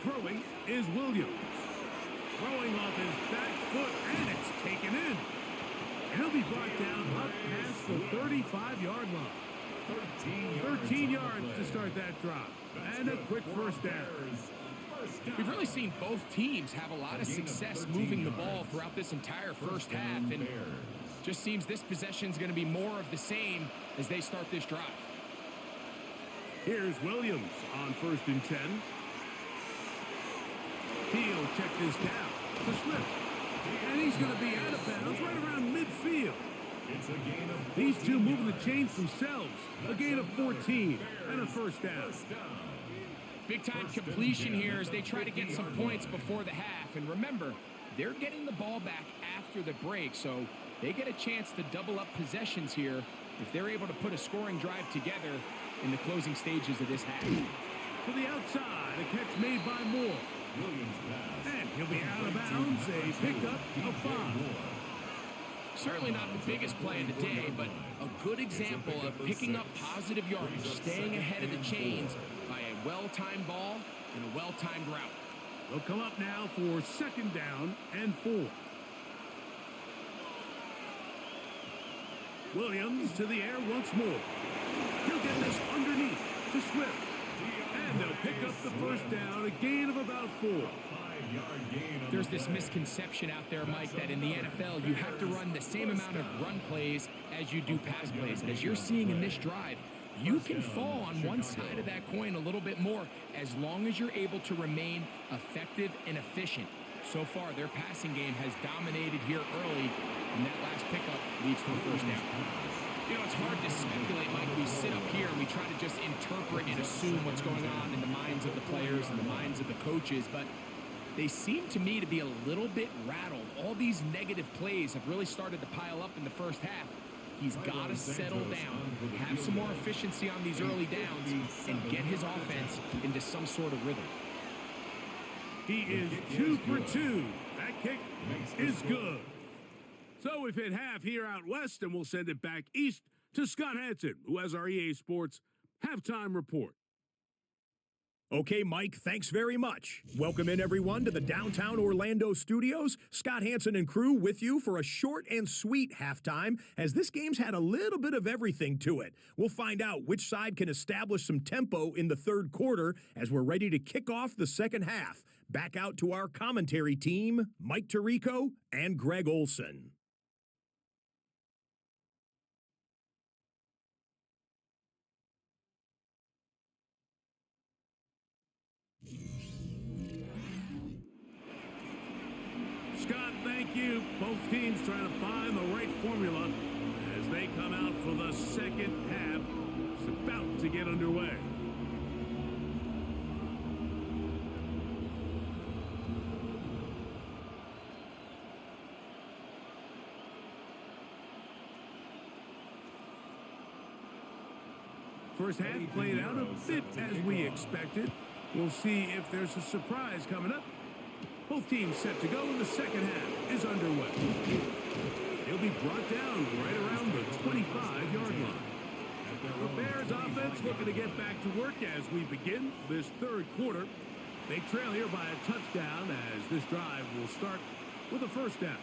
Throwing is Williams. Throwing off his back foot, and it's taken in. And he'll be brought down up past the 35-yard line. 13 yards to start that drive. And a quick first down. We've really seen both teams have a lot of success moving the ball throughout this entire first half, and just seems this possession's going to be more of the same as they start this drive. Here's Williams on 1st and 10. He'll check this down to Smith. And he's going to be out of bounds right around midfield. These two moving the chains themselves. A gain of 14 and a first down. Big-time completion here as they try to get some points before the half. And remember, they're getting the ball back after the break, so they get a chance to double up possessions here if they're able to put a scoring drive together in the closing stages of this half. To the outside, a catch made by Moore. And he'll be out of bounds, a pickup of 5. Certainly not the biggest play of the day, but a good example of picking up positive yardage, staying ahead of the chains by a well-timed ball and a well-timed route. They'll come up now for 2nd down and 4. Williams to the air once more. He'll get this underneath to Swift. And they'll pick up the first down, a gain of about 4. There's this misconception out there, Mike, that in the NFL, you have to run the same amount of run plays as you do pass plays. And as you're seeing in this drive, you can fall on one side of that coin a little bit more as long as you're able to remain effective and efficient. So far, their passing game has dominated here early, and that last pickup leads to a first down. You know, it's hard to speculate, Mike. We sit up here and we try to just interpret and assume what's going on in the minds of the players and the minds of the coaches, but they seem to me to be a little bit rattled. All these negative plays have really started to pile up in the first half. He's got to settle down, have some more efficiency on these early downs, and get his offense into some sort of rhythm. He is 2 for 2. That kick is good. So we've hit half here out west, and we'll send it back east to Scott Hansen, who has our EA Sports halftime report. Okay, Mike, thanks very much. Welcome in, everyone, to the downtown Orlando studios. Scott Hansen and crew with you for a short and sweet halftime, as this game's had a little bit of everything to it. We'll find out which side can establish some tempo in the third quarter as we're ready to kick off the second half. Back out to our commentary team, Mike Tirico and Greg Olson. Scott, thank you. Both teams trying to find the right formula as they come out for the second half. It's about to get underway. First half played out a bit as we expected. We'll see if there's a surprise coming up. Both teams set to go, and the second half is underway. He'll be brought down right around the 25-yard line. The Bears offense looking to get back to work as we begin this third quarter. They trail here by a touchdown as this drive will start with a first down.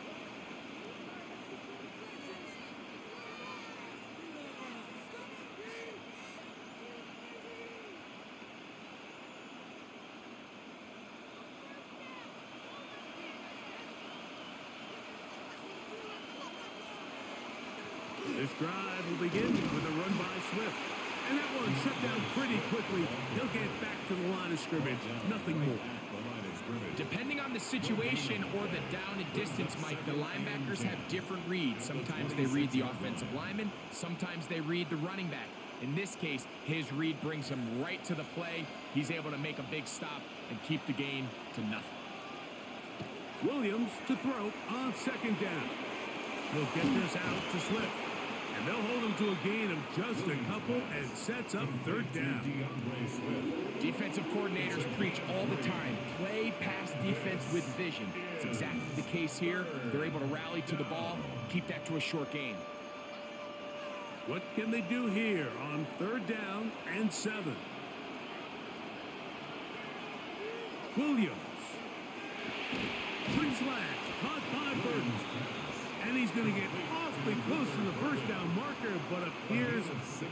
This drive will begin with a run by Swift. And that one shut down pretty quickly. He'll get back to the line of scrimmage. Nothing more. Depending on the situation or the down and distance, Mike, the linebackers have different reads. Sometimes they read the offensive lineman. Sometimes they read the running back. In this case, his read brings him right to the play. He's able to make a big stop and keep the gain to nothing. Williams to throw on second down. He'll get this out to Swift. And they'll hold him to a gain of just a couple and sets up third down. Defensive coordinators preach all the time, play pass defense with vision. It's exactly the case here. They're able to rally to the ball, keep that to a short gain. What can they do here on third down and 7? Williams. Quick slant, caught by Burton. And he's going to get awfully close to the first down marker, but appears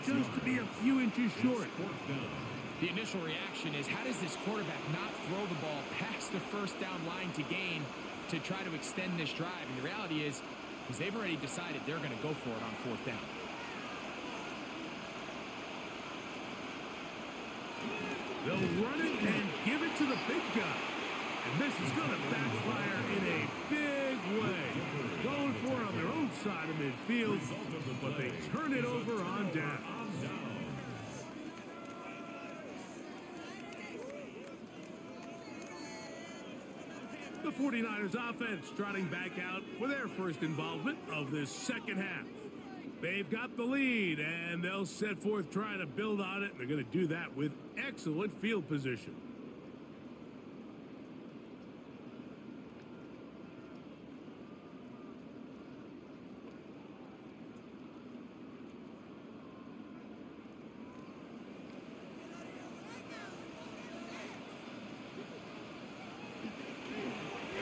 just to be a few inches short. The initial reaction is, how does this quarterback not throw the ball past the first down line to gain to try to extend this drive? And the reality is, because they've already decided they're going to go for it on fourth down. They'll run it and give it to the big guy. And this is going to backfire in a big way. Going for it on their own side of midfield, but they turn it over on down. The 49ers offense trotting back out for their first involvement of this second half. They've got the lead, and they'll set forth trying to build on it. They're going to do that with excellent field position.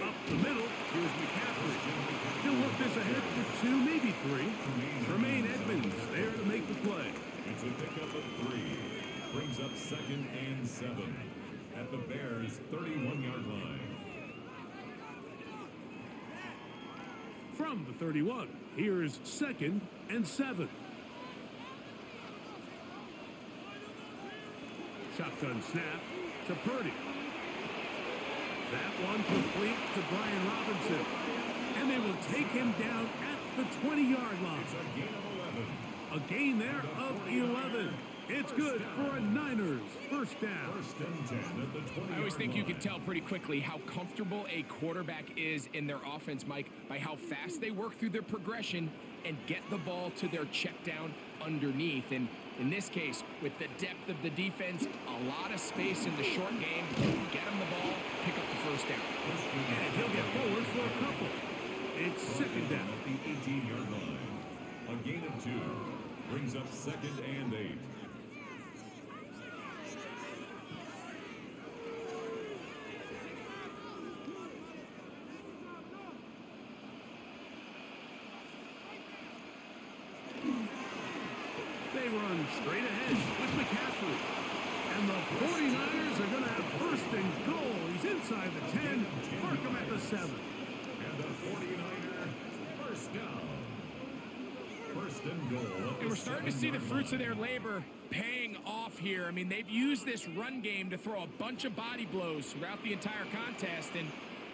Up the middle, here's McCaffrey. He'll work this ahead for 2, maybe 3. Tremaine Edmonds there to make the play. It's a pickup of 3. Brings up 2nd and 7 at the Bears' 31-yard line. From the 31, here's 2nd and 7. Shotgun snap to Purdy. That one complete to Brian Robinson. And they will take him down at the 20-yard line. It's a gain of 11. A gain there of 11. It's good for a Niners first down. 1st and 10 at the 20-yard line. I always think you can tell pretty quickly how comfortable a quarterback is in their offense, Mike, by how fast they work through their progression and get the ball to their check down underneath. And in this case, with the depth of the defense, a lot of space in the short game, get him the ball, pick up the first down. And he'll get forward for a couple. It's 2nd down. At the 18-yard line. A gain of 2. Brings up 2nd and 8. They run straight ahead with McCaffrey. And the 49ers are going to have 1st and goal. He's inside the 10. Mark him at the 7. And the 49er first down. 1st and goal. And we're starting to see the fruits of their labor paying off here. I mean, they've used this run game to throw a bunch of body blows throughout the entire contest. And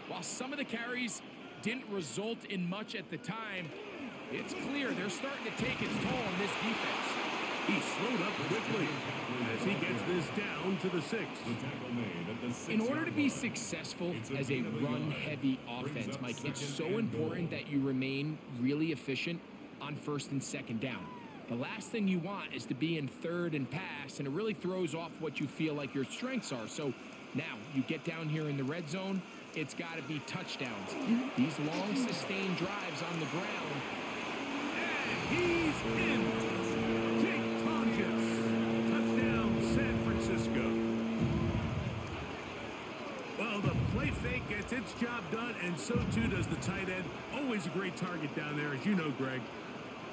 while some of the carries didn't result in much at the time, it's clear they're starting to take its toll on this defense. He slowed up quickly as he gets this down to the 6. The tackle made at the 6. In order to be successful as a run-heavy offense, Mike, it's so important that you remain really efficient on 1st and 2nd down. The last thing you want is to be in 3rd and pass, and it really throws off what you feel like your strengths are. So now you get down here in the red zone, it's got to be touchdowns. These long, sustained drives on the ground. And he's in. Touchdown, San Francisco. Well, the play fake gets its job done, and so too does the tight end. Always a great target down there, as you know, Greg,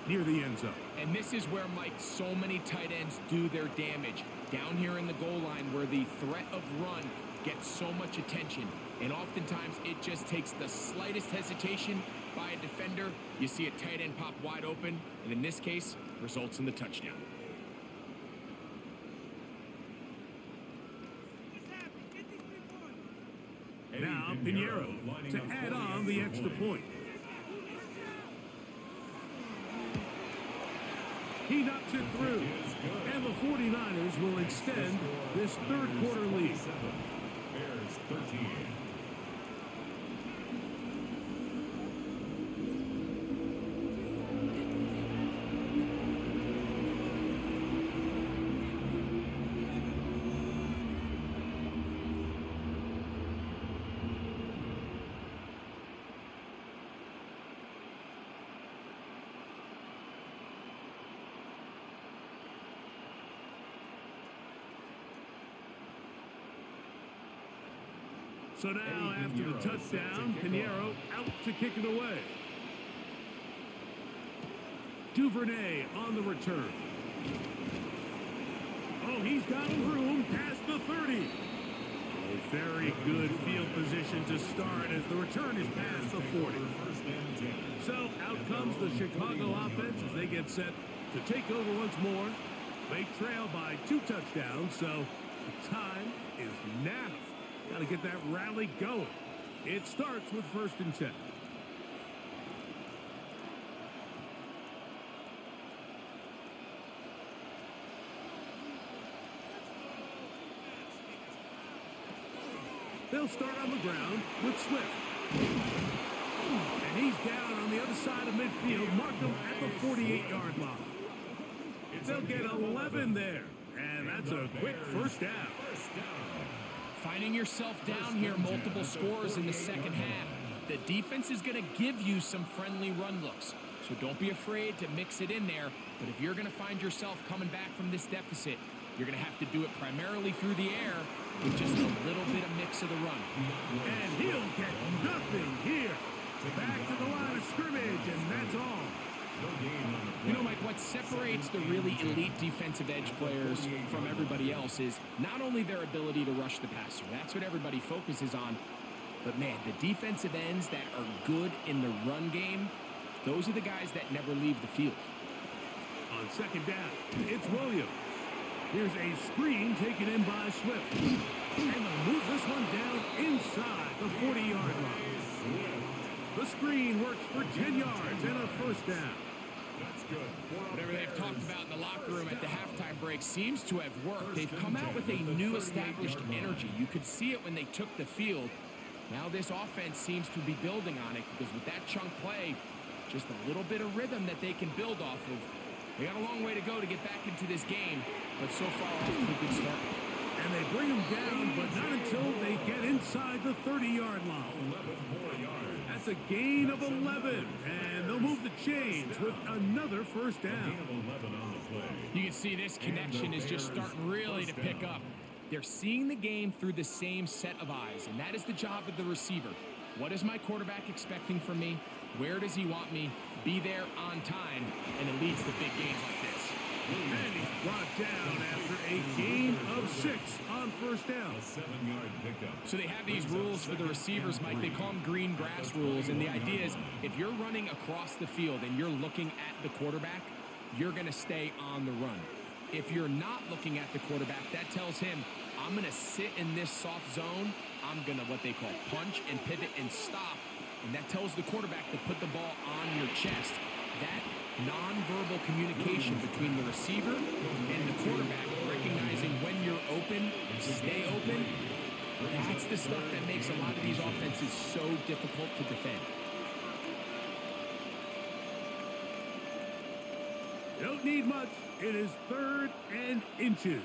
near the end zone. And this is where, Mike, so many tight ends do their damage. Down here in the goal line where the threat of run gets so much attention. And oftentimes it just takes the slightest hesitation by a defender. You see a tight end pop wide open, and in this case, results in the touchdown. Now Pinheiro to add on the extra point. He knocks it through, and the 49ers will extend this 3rd quarter lead. Bears 13. So now, after the touchdown, Pinheiro out to kick it away. Duvernay on the return. Oh, he's got room past the 30. A very good field position to start as the return is past the 40. So out comes the Chicago offense as they get set to take over once more. They trail by 2 touchdowns, so the time is now. Got to get that rally going. It starts with 1st and 10. They'll start on the ground with Swift. And he's down on the other side of midfield. Mark him at the 48-yard line. They'll get 11 there. And that's a quick first down. Finding yourself down here, multiple scores in the second half. The defense is going to give you some friendly run looks. So don't be afraid to mix it in there. But if you're going to find yourself coming back from this deficit, you're going to have to do it primarily through the air with just a little bit of mix of the run. And he'll get nothing here. Back to the line of scrimmage, and that's all. You know, Mike, what separates the really elite defensive edge players from everybody else is not only their ability to rush the passer. That's what everybody focuses on. But, man, the defensive ends that are good in the run game, those are the guys that never leave the field. On second down, it's Williams. Here's a screen taken in by Swift. And they'll move this one down inside the 40-yard line. The screen works for 10 yards and a first down. Whatever they've talked about in the locker room at the halftime break seems to have worked. They've come out with a new established energy. You could see it when they took the field. Now this offense seems to be building on it because with that chunk play, just a little bit of rhythm that they can build off of. They got a long way to go to get back into this game, but so far off to a good start. And they bring them down, but not until they get inside the 30-yard line. That's a gain of 11, and they'll move the chains with another first down. You can see this connection is just starting really to pick up. They're seeing the game through the same set of eyes, and that is the job of the receiver. What is my quarterback expecting from me? Where does he want me? Be there on time, and it leads to big games like this. And he's brought down after a gain of 6 on first down. A 7-yard pickup. So they have these rules for the receivers, Mike. They call them green grass rules, and the idea is if you're running across the field and you're looking at the quarterback, you're going to stay on the run. If you're not looking at the quarterback, that tells him, I'm going to sit in this soft zone. I'm going to what they call punch and pivot and stop. And that tells the quarterback to put the ball on your chest. That nonverbal communication between the receiver and the quarterback, recognizing when you're open, stay open, that's the stuff that makes a lot of these offenses so difficult to defend. You don't need much. It is 3rd and inches.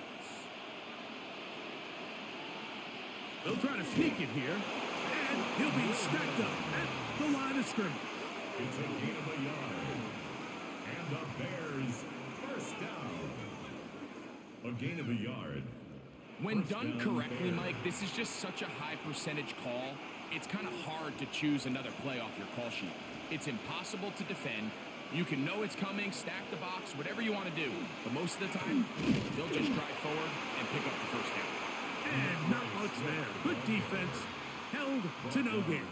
They'll try to sneak it here, and he'll be stacked up at the line of scrimmage. It's a gain of a yard. And the Bears first down. A gain of a yard. When done correctly, Mike, this is just such a high percentage call. It's kind of hard to choose another play off your call sheet. It's impossible to defend. You can know it's coming, stack the box, whatever you want to do. But most of the time, they'll just drive forward and pick up the first down. And not much there. Good defense. Held to no gain.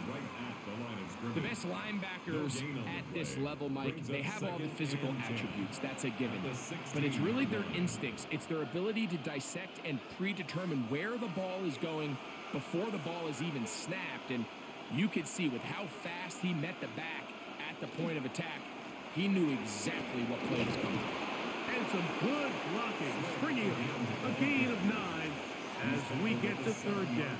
The best linebackers at this level, Mike, they have all the physical attributes. That's a given. But it's really their instincts. It's their ability to dissect and predetermine where the ball is going before the ball is even snapped. And you could see with how fast he met the back at the point of attack, he knew exactly what play was coming. And some good blocking. Springing a gain of 9 as we get to 3rd down.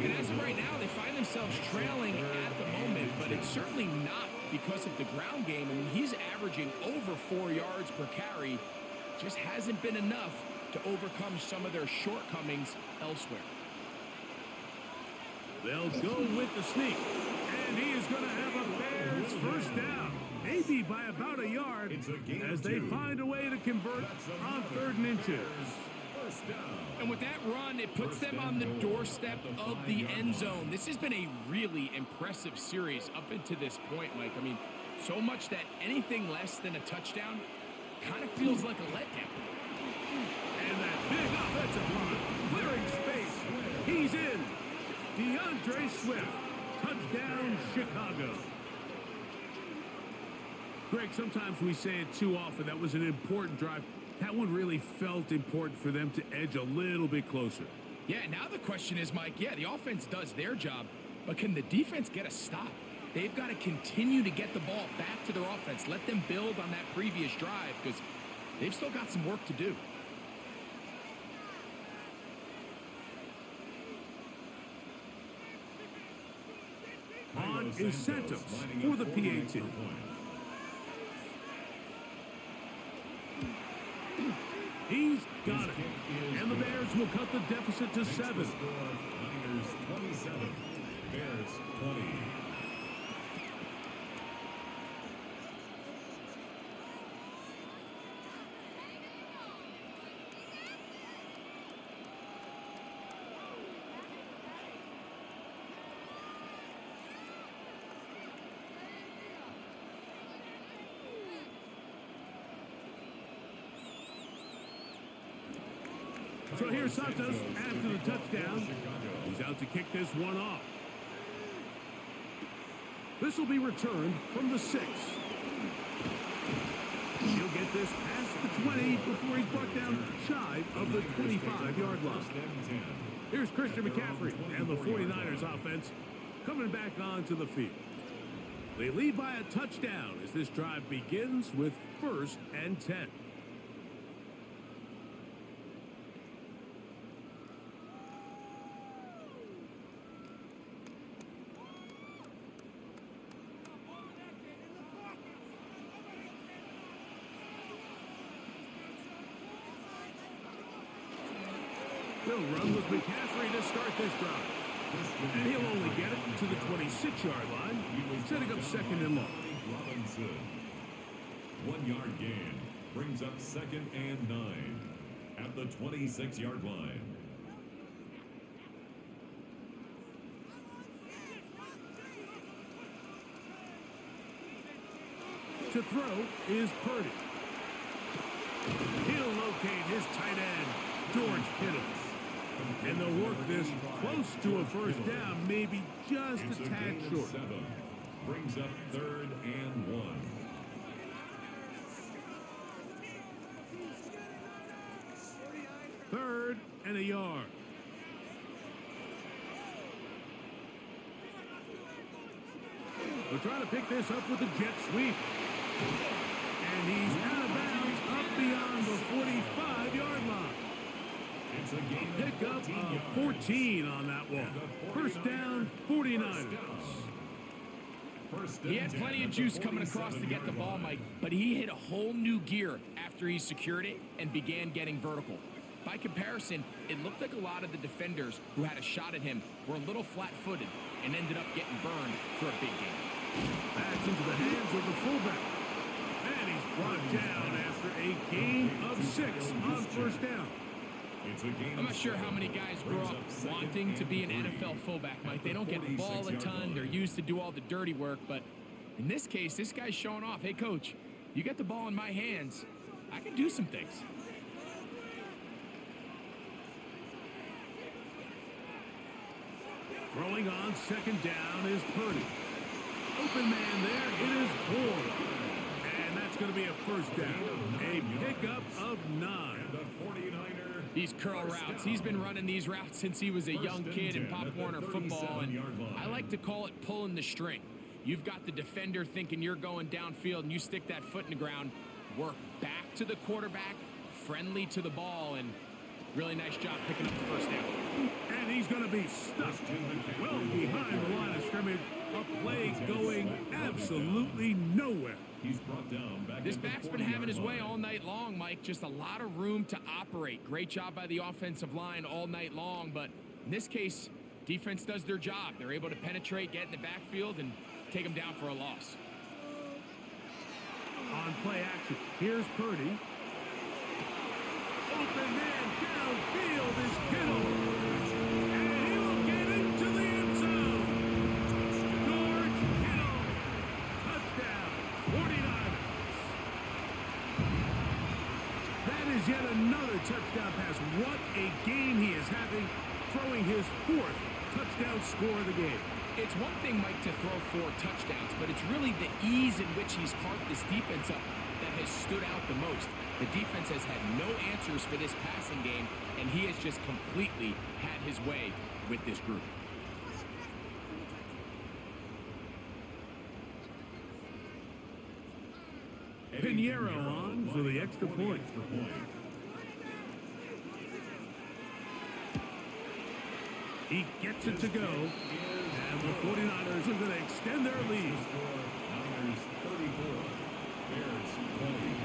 And as of right now, they find themselves trailing at the moment, but it's certainly not because of the ground game. I mean, he's averaging over 4 yards per carry. Just hasn't been enough to overcome some of their shortcomings elsewhere. They'll go with the sneak, and he is going to have a Bears first down, maybe by about a yard, as they find a way to convert on 3rd and inches. And with that run, it puts them on the doorstep of the end zone. This has been a really impressive series up until this point, Mike. I mean, so much that anything less than a touchdown kind of feels like a letdown. And that big offensive line, clearing space. He's in. DeAndre Swift, touchdown Chicago. Greg, sometimes we say it too often. That was an important drive. That one really felt important for them to edge a little bit closer. Yeah, now the question is, Mike, yeah, the offense does their job, but can the defense get a stop? They've got to continue to get the ball back to their offense. Let them build on that previous drive because they've still got some work to do. On is Santos for the PAT. He's got it. And the Bears will cut the deficit to 7. Niners 27, Bears 20. So here's Santos after the touchdown. He's out to kick this one off. This will be returned from the 6. He'll get this past the 20 before he's brought down shy of the 25-yard line. Here's Christian McCaffrey and the 49ers offense coming back onto the field. They lead by a touchdown as this drive begins with 1st and 10. He'll run with McCaffrey to start this drive. And he'll only get it to the 26-yard line, setting up 2nd and long. 1 yard gain brings up 2nd and 9 at the 26-yard line. To throw is Purdy. He'll locate his tight end, George Kittle. And they'll work this close to a 1st down, maybe just a tad short. 7 brings up 3rd and 1. Third and a yard. We're trying to pick this up with a jet sweep. And he's out of bounds up beyond the 45-yard line. It's a gain Pick up of 14 on that one. 1st down, 49ers. He had plenty of juice coming across to get the ball, Mike, but he hit a whole new gear after he secured it and began getting vertical. By comparison, it looked like a lot of the defenders who had a shot at him were a little flat-footed and ended up getting burned for a big game. That's into the hands of the fullback. And he's brought down after a gain of 6 on 1st down. I'm not sure how many guys grow up wanting to be an NFL fullback, Mike. They don't get the ball a ton. They're used to do all the dirty work. But in this case, this guy's showing off. Hey, coach, you get the ball in my hands. I can do some things. Throwing on 2nd down is Purdy. Open man there. It is Bourne. And that's going to be a 1st down. A pickup of 9. These curl routes. He's been running these routes since he was a young kid in Pop Warner football, and I like to call it pulling the string. You've got the defender thinking you're going downfield, and you stick that foot in the ground, work back to the quarterback, friendly to the ball, and really nice job picking up the 1st down. And he's going to be stuck well behind the line of scrimmage. A play going absolutely nowhere. He's brought down back. This back's been having his way all night long, Mike. Just a lot of room to operate. Great job by the offensive line all night long, but in this case, defense does their job. They're able to penetrate, get in the backfield, and take them down for a loss. On play action, here's Purdy. Open man downfield is Kittle. And he'll get into the end zone. George Kittle. Touchdown, 49ers. That is yet another touchdown pass. What a game he is having, throwing his 4th touchdown score of the game. It's one thing, Mike, to throw 4 touchdowns, but it's really the ease in which he's carved this defense up that has stood out the most. The defense has had no answers for this passing game, and he has just completely had his way with this group. Pinheiro on for the extra point. He gets it to go, and the 49ers are going to extend their lead. Niners 34, Bears 20.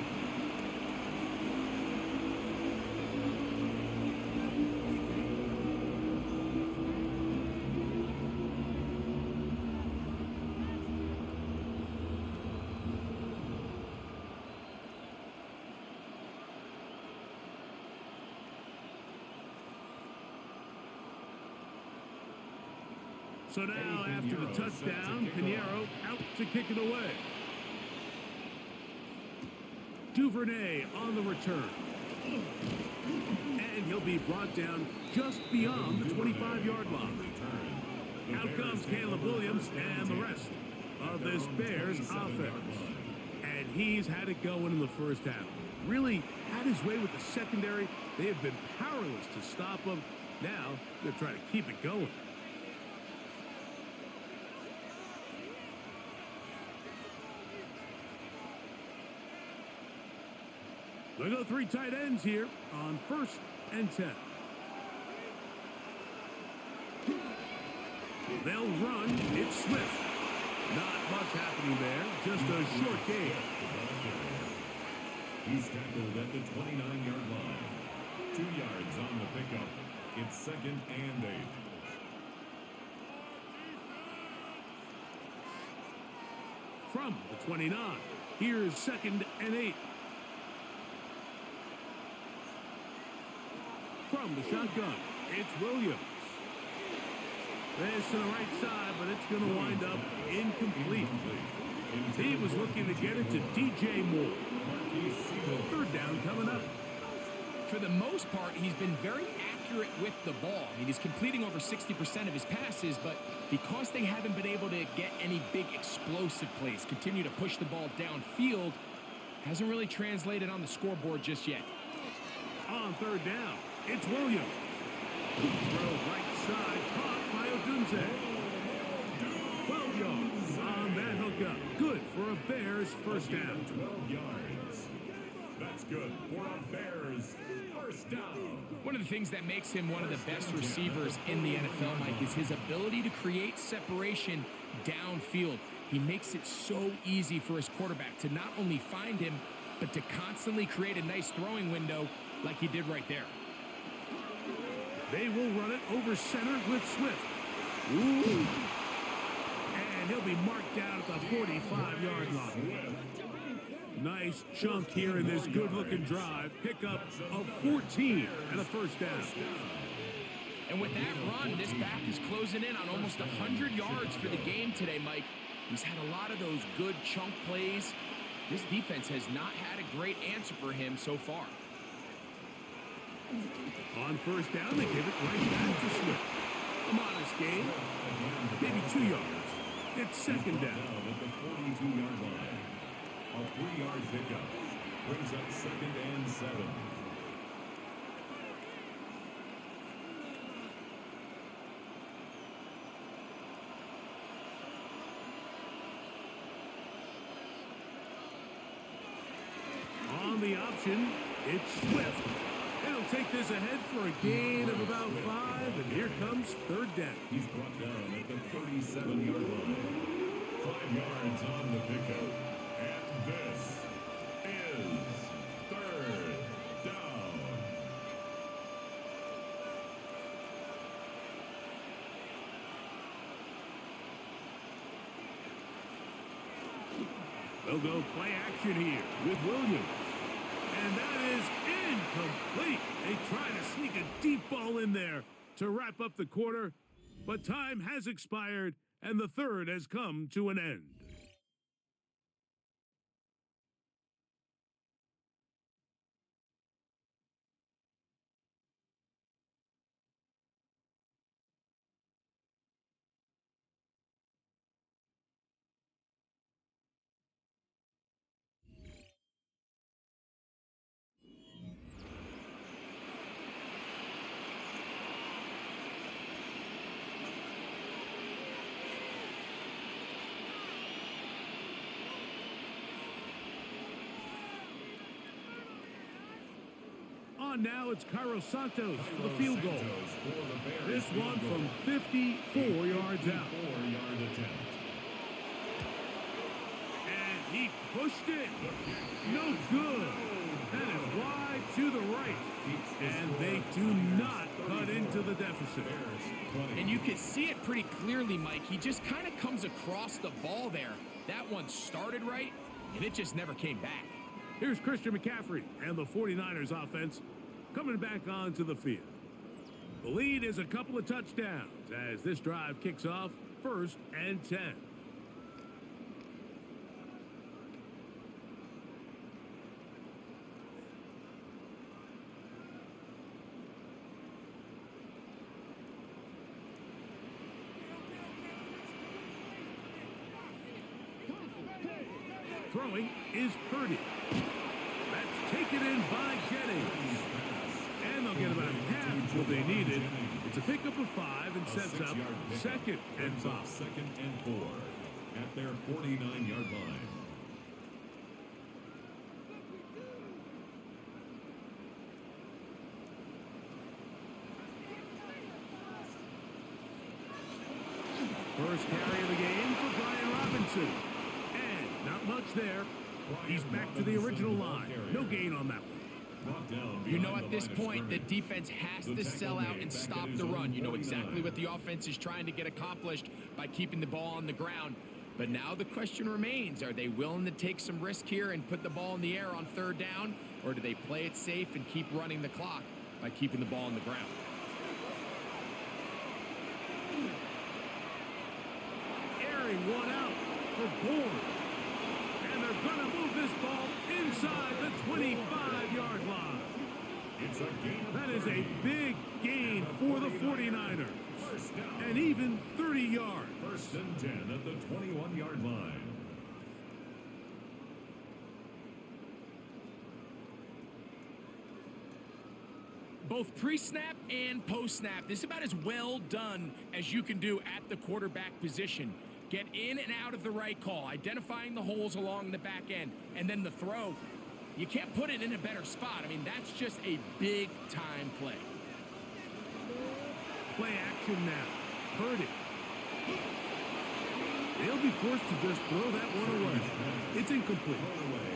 So now, after the touchdown, Pinheiro out to kick it away. Duvernay on the return. And he'll be brought down just beyond the 25-yard line. Out comes Caleb Williams and the rest of this Bears offense. And he's had it going in the first half. Really had his way with the secondary. They have been powerless to stop him. Now they're trying to keep it going. They go 3 tight ends here on 1st and 10. They'll run. It's Swift. Not much happening there. Just a short gain. He's tackled at the 29-yard line. 2 yards on the pickup. It's 2nd and 8. From the 29, here's 2nd and 8. From the shotgun, it's Williams. This to the right side, but it's going to wind up incomplete. He was looking to get it to DJ Moore. 3rd down coming up. For the most part, he's been very accurate with the ball. I mean, he's completing over 60% of his passes, but because they haven't been able to get any big explosive plays, continue to push the ball downfield, hasn't really translated on the scoreboard just yet. On 3rd down, it's Williams. Throw right side, caught by Odunze. 12 yards on that hookup. Good for a Bears first down. 12 yards. That's good for a Bears first down. One of the things that makes him one of the best receivers in the NFL, Mike, is his ability to create separation downfield. He makes it so easy for his quarterback to not only find him, but to constantly create a nice throwing window like he did right there. They will run it over center with Swift. Ooh. And he'll be marked down at the 45-yard line. Nice chunk here in this good-looking drive. Pickup of 14 and a first down. And with that run, this back is closing in on almost 100 yards for the game today, Mike. He's had a lot of those good chunk plays. This defense has not had a great answer for him so far. On first down, they give it right back to Swift. A modest gain, maybe 2 yards. It's 2nd down. At the 42-yard line. A 3-yard pickup brings up 2nd and 7. On the option, it's Swift. It'll take this ahead for a gain of about 5, and here comes 3rd down. He's brought down at the 37-yard line. 5 yards on the pickup. And this is 3rd down. They'll go play action here with Williams. And that is incomplete. They try to sneak a deep ball in there to wrap up the quarter, but time has expired, and the 3rd has come to an end. Now it's Cairo Santos for the field goal. This one from 54 yards out. And he pushed it. No good. That is wide to the right. And they do not cut into the deficit. And you can see it pretty clearly, Mike. He just kind of comes across the ball there. That one started right, and it just never came back. Here's Christian McCaffrey and the 49ers offense coming back onto the field. The lead is a couple of touchdowns as this drive kicks off 1st and 10. Throwing is Purdy. That's taken in by Jennings. And they'll get about half what they needed. It's a pickup of 5 and sets up 2nd and 5. 2nd and 4 at their 49-yard line. First carry of the game for Brian Robinson. And not much there. He's back to the original line. No gain on that one. You know, at this point, the defense has to sell out and stop the run. You know exactly what the offense is trying to get accomplished by keeping the ball on the ground. But now the question remains, are they willing to take some risk here and put the ball in the air on 3rd down? Or do they play it safe and keep running the clock by keeping the ball on the ground? Airing one out for Bourne. And they're going to move this ball inside the 25-yard line. That is a big gain for the 49ers. And even 30 yards. 1st and 10 at the 21-yard line. Both pre-snap and post-snap, this is about as well done as you can do at the quarterback position. Get in and out of the right call, identifying the holes along the back end, and then the throw. You can't put it in a better spot. I mean, that's just a big-time play. Play action now. Purdy. They'll be forced to just throw that one away. It's incomplete.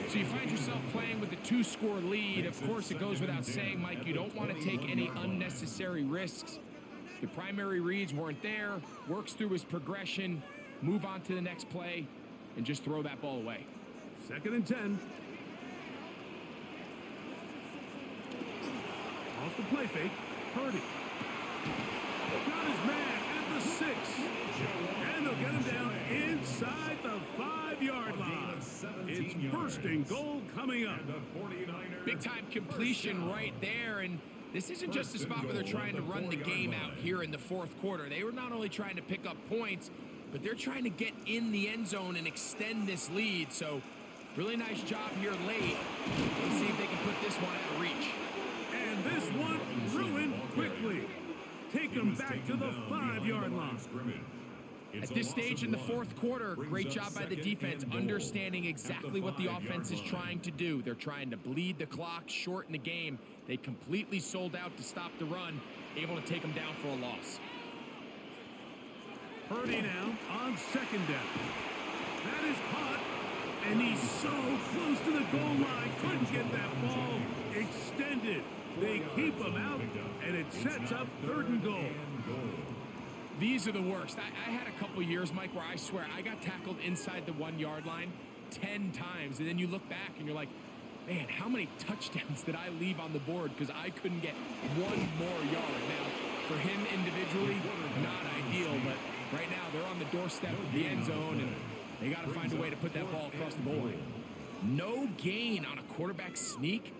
So you find yourself playing with a 2-score lead. Of course, it goes without saying, Mike, you don't want to take any unnecessary risks. The primary reads weren't there. Works through his progression. Move on to the next play and just throw that ball away. 2nd and 10. Off the play fake, Purdy. Got his man at the 6. And they'll get him down inside the 5-yard line. It's 1st and goal coming up. Big-time completion right there, and this isn't just a spot where they're trying to run the game out here in the 4th quarter. They were not only trying to pick up points, but they're trying to get in the end zone and extend this lead. So really nice job here late. Let's see if they can put this one out of reach. And this one ruined quickly. Take them back to the 5-yard line. At this stage in the 4th quarter, great job by the defense, understanding exactly what the offense is trying to do. They're trying to bleed the clock, shorten the game. They completely sold out to stop the run, able to take them down for a loss. Purdy now on 2nd down. That is caught, and he's so close to the goal line. Couldn't get that ball extended. They keep him out, and it sets up 3rd and goal. These are the worst. I had a couple years, Mike, where I swear I got tackled inside the 1-yard line 10 times, and then you look back and you're like, man, how many touchdowns did I leave on the board because I couldn't get one more yard? Now, for him individually, not ideal, but right now they're on the doorstep of the end zone, and they got to find a way to put that ball across the goal line. No gain on a quarterback sneak?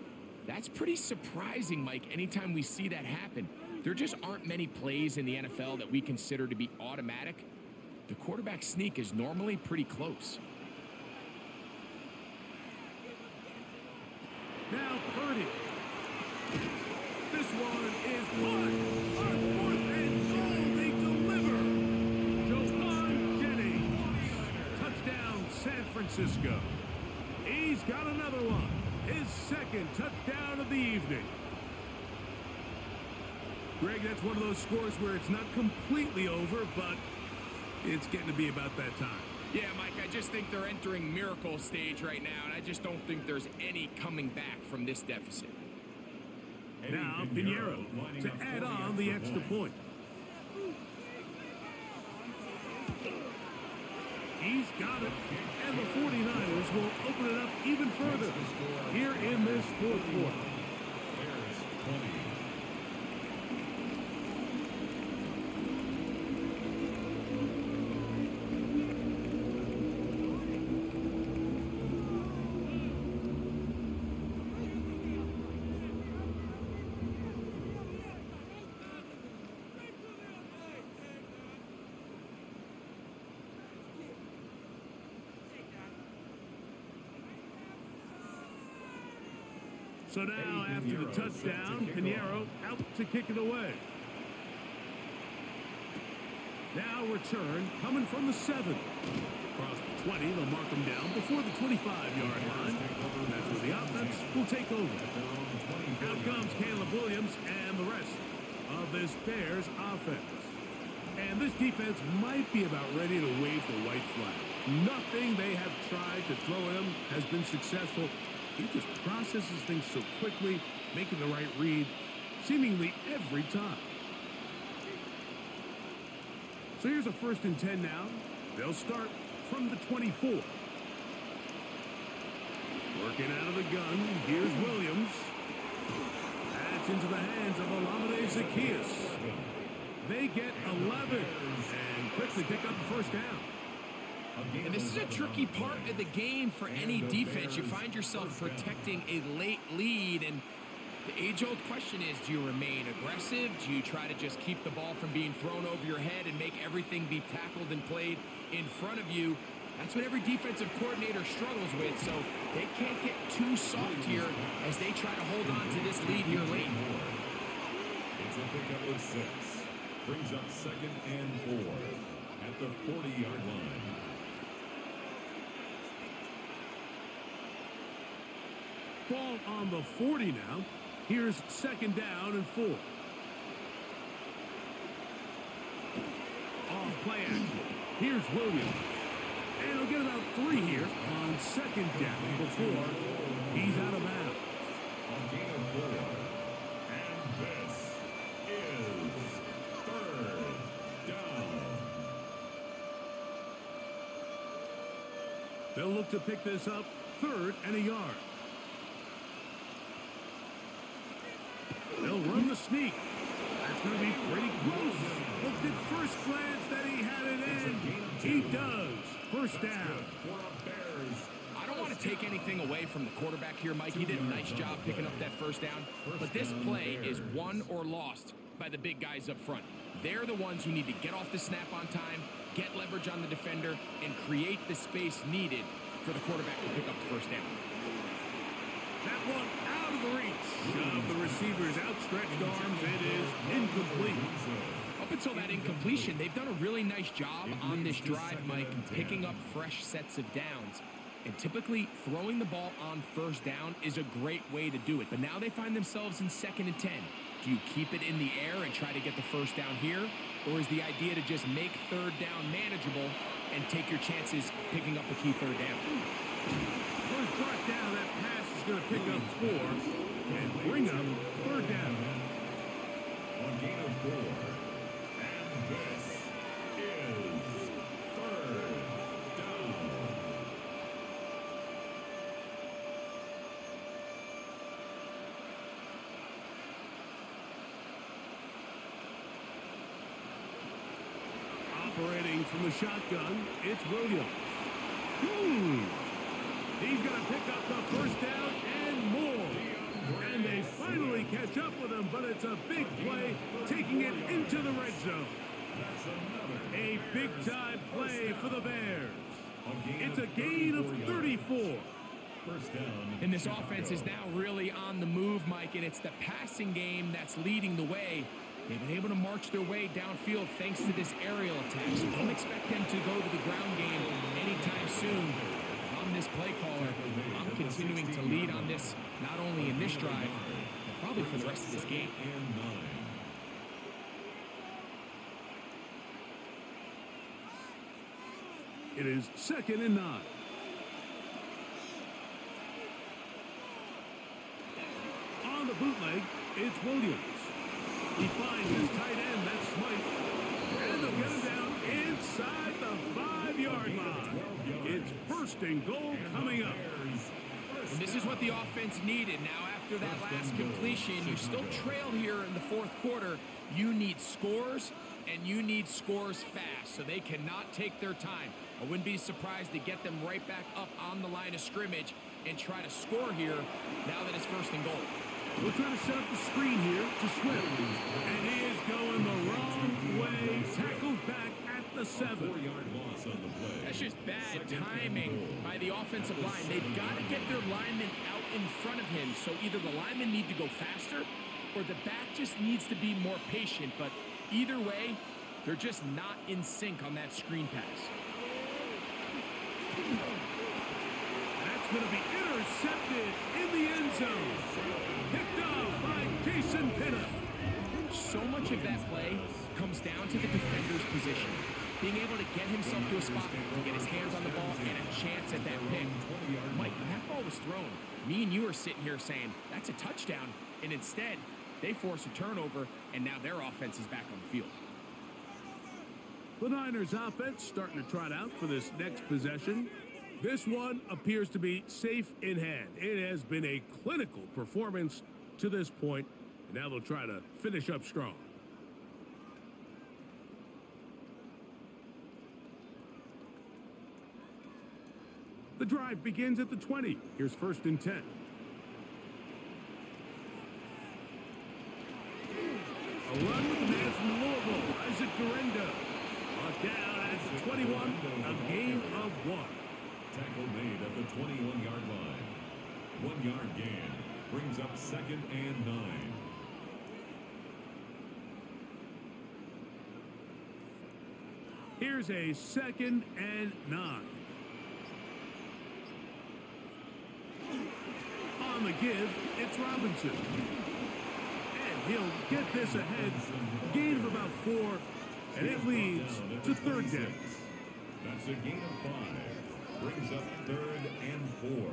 That's pretty surprising, Mike, anytime we see that happen. There just aren't many plays in the NFL that we consider to be automatic. The quarterback sneak is normally pretty close. Now Purdy. This one is caught. On 4th and goal, they deliver. Johan Jennings. Touchdown, San Francisco. He's got another one. His 2nd touchdown of the evening. Greg, that's one of those scores where it's not completely over, but it's getting to be about that time. Yeah, Mike, I just think they're entering miracle stage right now, and I just don't think there's any coming back from this deficit. Now, Pinheiro to add on the extra point. He's got it, and the 49ers will open it up even further here in this 4th quarter. So now, after the touchdown, Pinheiro out to kick it away. Now return coming from the 7. Across the 20, they'll mark them down before the 25-yard line. That's where the offense will take over. Out comes Caleb Williams and the rest of this Bears offense. And this defense might be about ready to wave the white flag. Nothing they have tried to throw at him has been successful. He just processes things so quickly, making the right read seemingly every time. So here's a 1st and 10 now. They'll start from the 24. Working out of the gun, here's Williams. That's into the hands of Olamide Zaccheaus. They get 11 and quickly pick up the 1st down. And this is a tricky part of the game for any defense. You find yourself protecting a late lead, and the age-old question is, do you remain aggressive? Do you try to just keep the ball from being thrown over your head and make everything be tackled and played in front of you? That's what every defensive coordinator struggles with, so they can't get too soft here as they try to hold on to this lead here late. It's a pickup of 6. Brings up 2nd and 4 at the 40-yard line. Ball on the 40 now. Here's 2nd down and 4. Off play action. Here's Williams. And he'll get about 3 here on 2nd down before he's out of bounds. On gain of 4. And this is 3rd down. They'll look to pick this up 3rd and a yard. They'll run the sneak. That's going to be pretty close. Looked at first glance that he had it in. He does. 1st down. I don't want to take anything away from the quarterback here, Mike. He did a nice job picking up that 1st down. But this play is won or lost by the big guys up front. They're the ones who need to get off the snap on time, get leverage on the defender, and create the space needed for the quarterback to pick up the 1st down. That one out of the reach of the receiver's outstretched arms. It is incomplete. Up until that incompletion, they've done a really nice job on this drive, Mike, picking up fresh sets of downs. And typically, throwing the ball on 1st down is a great way to do it. But now they find themselves in 2nd and 10. Do you keep it in the air and try to get the 1st down here? Or is the idea to just make 3rd down manageable and take your chances picking up a key 3rd down? First brought down, that pass is going to pick up 4 and bring up 3rd down. On gain of 4. And this is 3rd down. Operating from the shotgun, it's Williams. He's going to pick up the 1st down and more. And they finally catch up with him, but it's a big play, taking it into the red zone. A big-time play for the Bears. It's a gain of 34. 1st down. And this offense is now really on the move, Mike, and it's the passing game that's leading the way. They've been able to march their way downfield thanks to this aerial attack. So don't expect them to go to the ground game anytime soon. I'm this play caller. I'm continuing to lead on this, not only in this drive, but probably for the rest of this game. And 9. It is 2nd and 9. On the bootleg, it's Williams. He finds his tight end, that's Smythe. And they'll get him down inside the 5-yard line. It's 1st and goal coming up. And this is what the offense needed. Now, after that last completion, you still trail here in the 4th quarter. You need scores, and you need scores fast, so they cannot take their time. I wouldn't be surprised to get them right back up on the line of scrimmage and try to score here now that it's 1st and goal. We'll try to set up the screen here to Swift. And he is going the wrong way. Tackled back at the a 7. 4-yard loss on the play. That's just bad Second and timing goal. by the offensive At the line. They've 7 got to get their linemen out in front of him, so either the linemen need to go faster or the back just needs to be more patient. But either way, they're just not in sync on that screen pass. That's going to be intercepted in the end zone. Picked off by Jason Pinna. So much of that play comes down to the defender's position. Being able to get himself to a spot, to get his hands on the ball, and a chance at that pick. Mike, when that ball was thrown, me and you are sitting here saying, that's a touchdown. And instead, they force a turnover, and now their offense is back on the field. The Niners offense starting to trot out for this next possession. This one appears to be safe in hand. It has been a clinical performance to this point, and now they'll try to finish up strong. The drive begins at the 20. Here's 1st and 10. A run with the man from Louisville, Isaac Durenda. Brought down at the 21, a gain of 1. Tackle made at the 21-yard line. 1-yard gain brings up 2nd and 9. Here's a 2nd and 9. On the give, it's Robinson. And he'll get this ahead. Gain of about 4, and it leads to 3rd down. That's a gain of 5. Brings up 3rd and 4.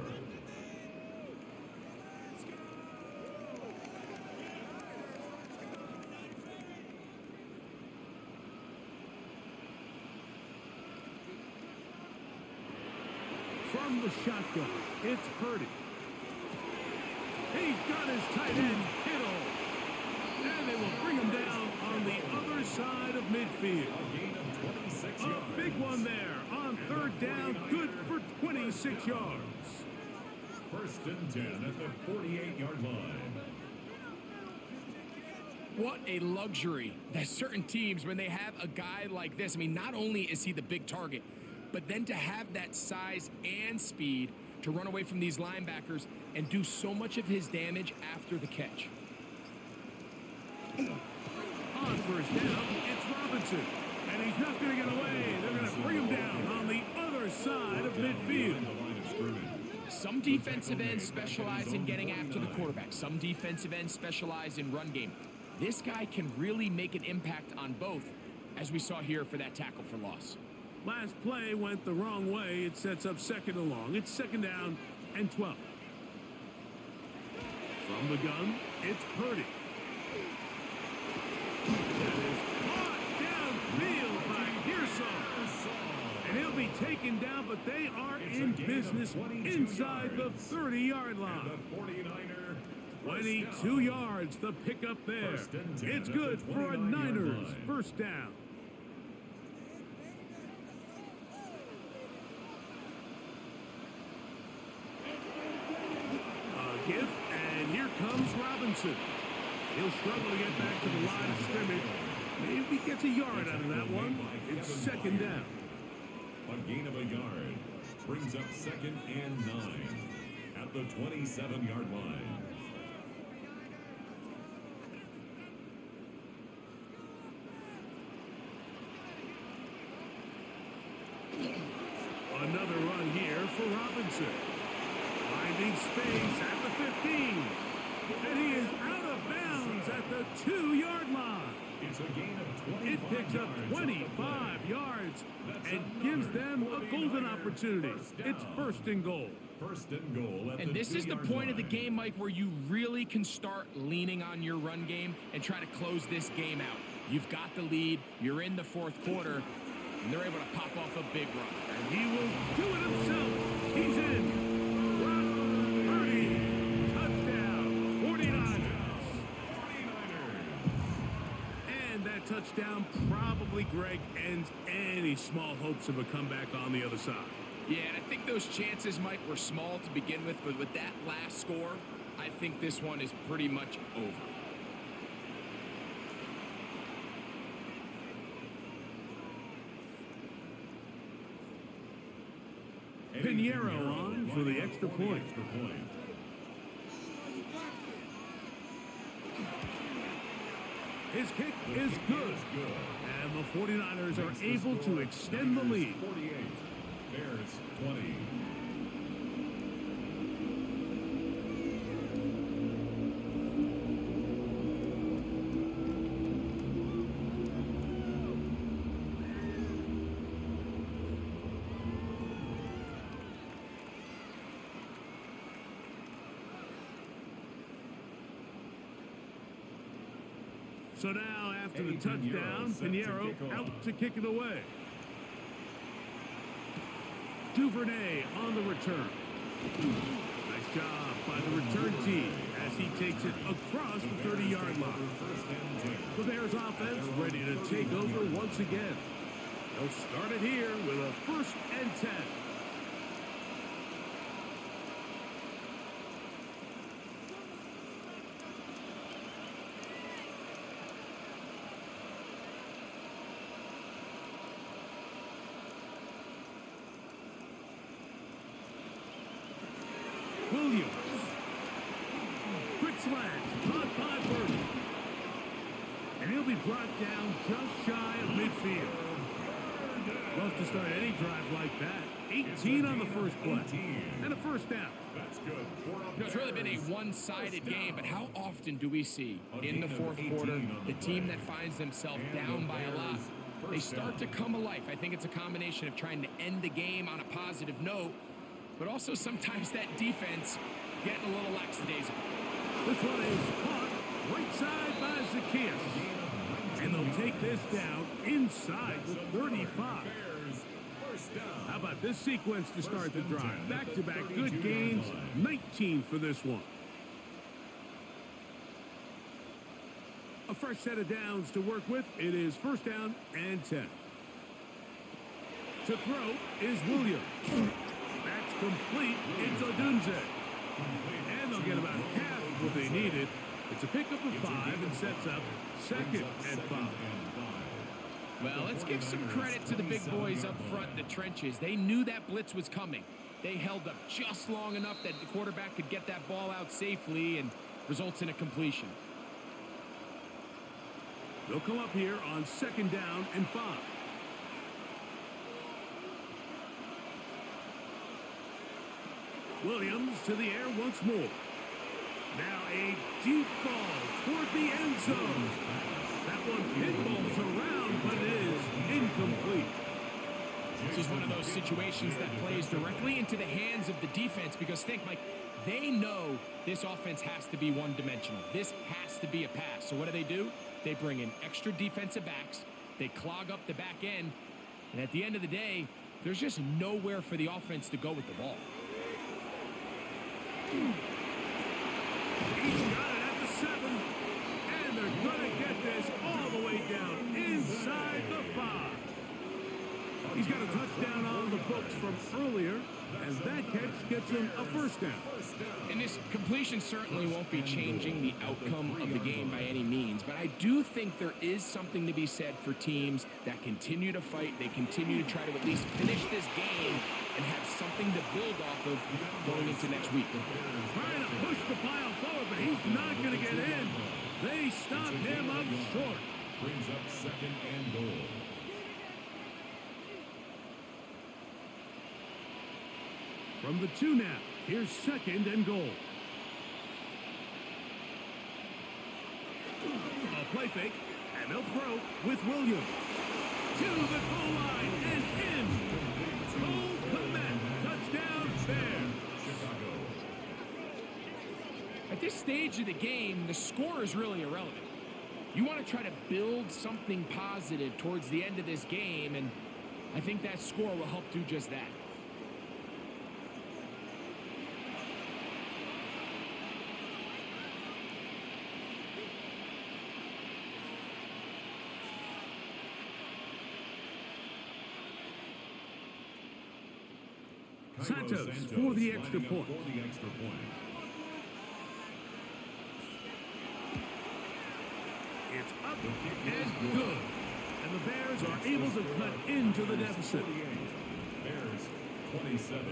From the shotgun, it's Purdy. He's got his tight end, Kittle. And they will bring him down on the other side of midfield. A gain of 26 yards. A big one there on 3rd down, good for 26 yards. 1st and 10 at the 48-yard line. What a luxury that certain teams, when they have a guy like this, I mean, not only is he the big target, but then to have that size and speed to run away from these linebackers and do so much of his damage after the catch. On 1st down, it's Robinson. And he's not going to get away. They're going to bring him down on the other side of midfield. Some defensive ends specialize in getting after the quarterback. Some defensive ends specialize in run game. This guy can really make an impact on both, as we saw here for that tackle for loss. Last play went the wrong way. It sets up 2nd and long. It's 2nd down and 12. From the gun, it's Purdy. That is caught downfield by Pearsall. And he'll be taken down, but they are in business inside the 30-yard line. 22 yards, the pickup there. It's good for a Niners 1st down. Give, and here comes Robinson. He'll struggle to get back to the line of scrimmage. Maybe gets a yard out of that one. It's 2nd down. A gain of a yard brings up 2nd and 9 at the 27-yard line. Another run here for Robinson. Finding space at the 15. And he is out of bounds at the 2-yard line. It's a gain of 25 It picks up 25 yards and gives them a golden opportunity. It's 1st and goal. 1st and goal at And this is the point of the game, Mike, where you really can start leaning on your run game and try to close this game out. You've got the lead, you're in the 4th quarter, and they're able to pop off a big run. And he will do it himself. He's in. Brock Purdy, touchdown, 49ers. And that touchdown probably, Greg, ends any small hopes of a comeback on the other side. Yeah, and I think those chances, Mike, were small to begin with, but with that last score, I think this one is pretty much over. Pinheiro on for the extra point. His kick is good. And the 49ers are able to extend the lead. 48. Bears 20. So now, after the touchdown, Pinheiro out to kick it away. Duvernay on the return. Nice job by the return team as he takes it across the 30-yard line. The Bears offense ready to take over once again. They'll start it here with a 1st and 10. Williams. Quick slant, caught by Burton. And he'll be brought down just shy of midfield. Love to start any drive like that. 18 on the first play. And a 1st down. That's good. It's really been a one-sided game, but how often do we see in the 4th quarter the team that finds themselves down by a lot, they start to come alive? I think it's a combination of trying to end the game on a positive note, but also sometimes that defense getting a little lackadaisical. This one is caught right side by Zacchaeus. And they'll take this down inside the 35. How about this sequence to start the drive? Back-to-back good gains, 19 for this one. A fresh set of downs to work with. It is 1st down and 10. To throw is Williams. That's complete. It's Odunze. And they'll get about half of what they needed. It's a pickup of 5 and sets up 2nd and 5. Well, let's give some credit to the big boys up front in the trenches. They knew that blitz was coming. They held up just long enough that the quarterback could get that ball out safely and results in a completion. They'll come up here on 2nd down and 5. Williams to the air once more. Now a deep ball toward the end zone. That one pinballs around, but it is incomplete. This is one of those situations that plays directly into the hands of the defense because think, Mike, they know this offense has to be one-dimensional. This has to be a pass. So what do? They bring in extra defensive backs. They clog up the back end. And at the end of the day, there's just nowhere for the offense to go with the ball. He's got it at the 7. And they're going to get this all the way down inside the 5. He's got a touchdown on the books from earlier, and that catch gets him a 1st down. And this completion certainly won't be changing the outcome of the game by any means, but I do think there is something to be said for teams that continue to fight. They continue to try to at least finish this game and have something to build off of going into next week. Trying to push the pile forward, but he's not going to get in. They stop him up short. Brings up 2nd and goal. From the 2 now, here's 2nd and goal. A play fake, and they'll throw with Williams. To the goal line and in. Cole Kmet, touchdown Bears. At this stage of the game, the score is really irrelevant. You want to try to build something positive towards the end of this game, and I think that score will help do just that. Santos for the extra point. It's up and good. And the Bears are able to cut into the deficit. Bears 27.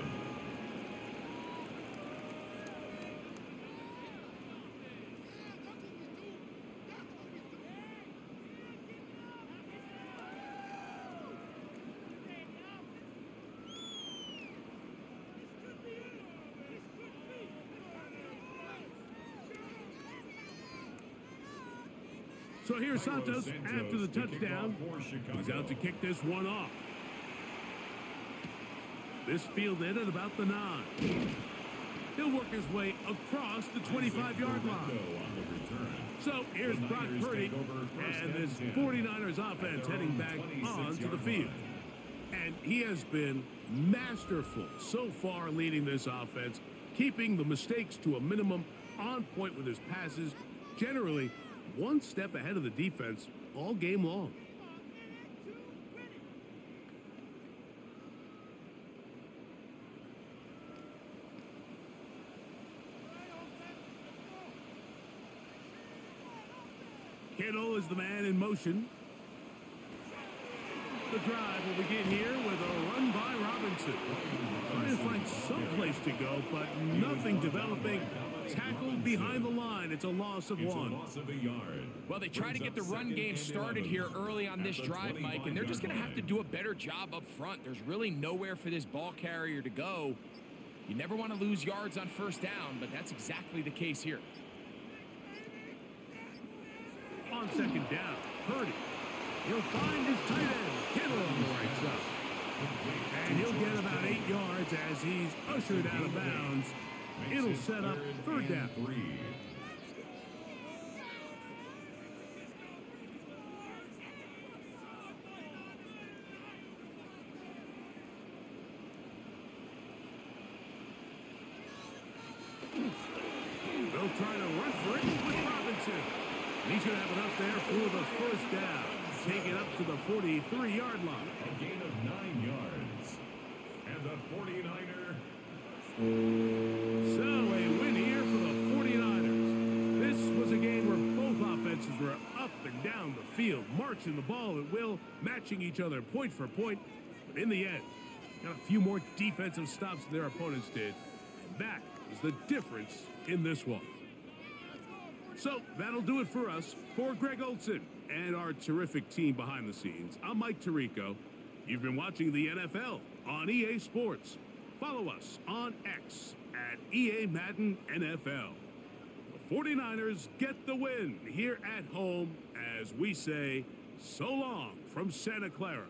So here's Santos after the touchdown. He's out to kick this one off. This fielded at about the 9. He'll work his way across the 25-yard line. So here's Brock Purdy and this 49ers offense heading back onto the field. And he has been masterful so far leading this offense, keeping the mistakes to a minimum, on point with his passes, generally one step ahead of the defense all game long. Kittle is the man in motion. The drive will begin here with a run by Robinson. Trying to find some place to go, but nothing developing. Tackled behind the line. It's a loss of 1. Well, they try to get the run game started here early on this drive, Mike, and they're just going to have to do a better job up front. There's really nowhere for this ball carrier to go. You never want to lose yards on first down, but that's exactly the case here. On second down, Purdy. He'll find his tight end, Kittle, on the right side. And he'll get about 8 yards as he's ushered out of bounds. It'll set up third down. They'll try to run for it with Robinson. He should have enough there for the first down. Take it up to the 43-yard line. A gain of 9 yards. And the 49er. So a win here for the 49ers. This was a game where both offenses were up and down the field, marching the ball at will, matching each other point for point. But in the end, got a few more defensive stops than their opponents did. And that is the difference in this one. So that'll do it for us. For Greg Olson and our terrific team behind the scenes, I'm Mike Tirico. You've been watching the NFL on EA Sports. Follow us on X at EA Madden NFL. The 49ers get the win here at home as we say so long from Santa Clara.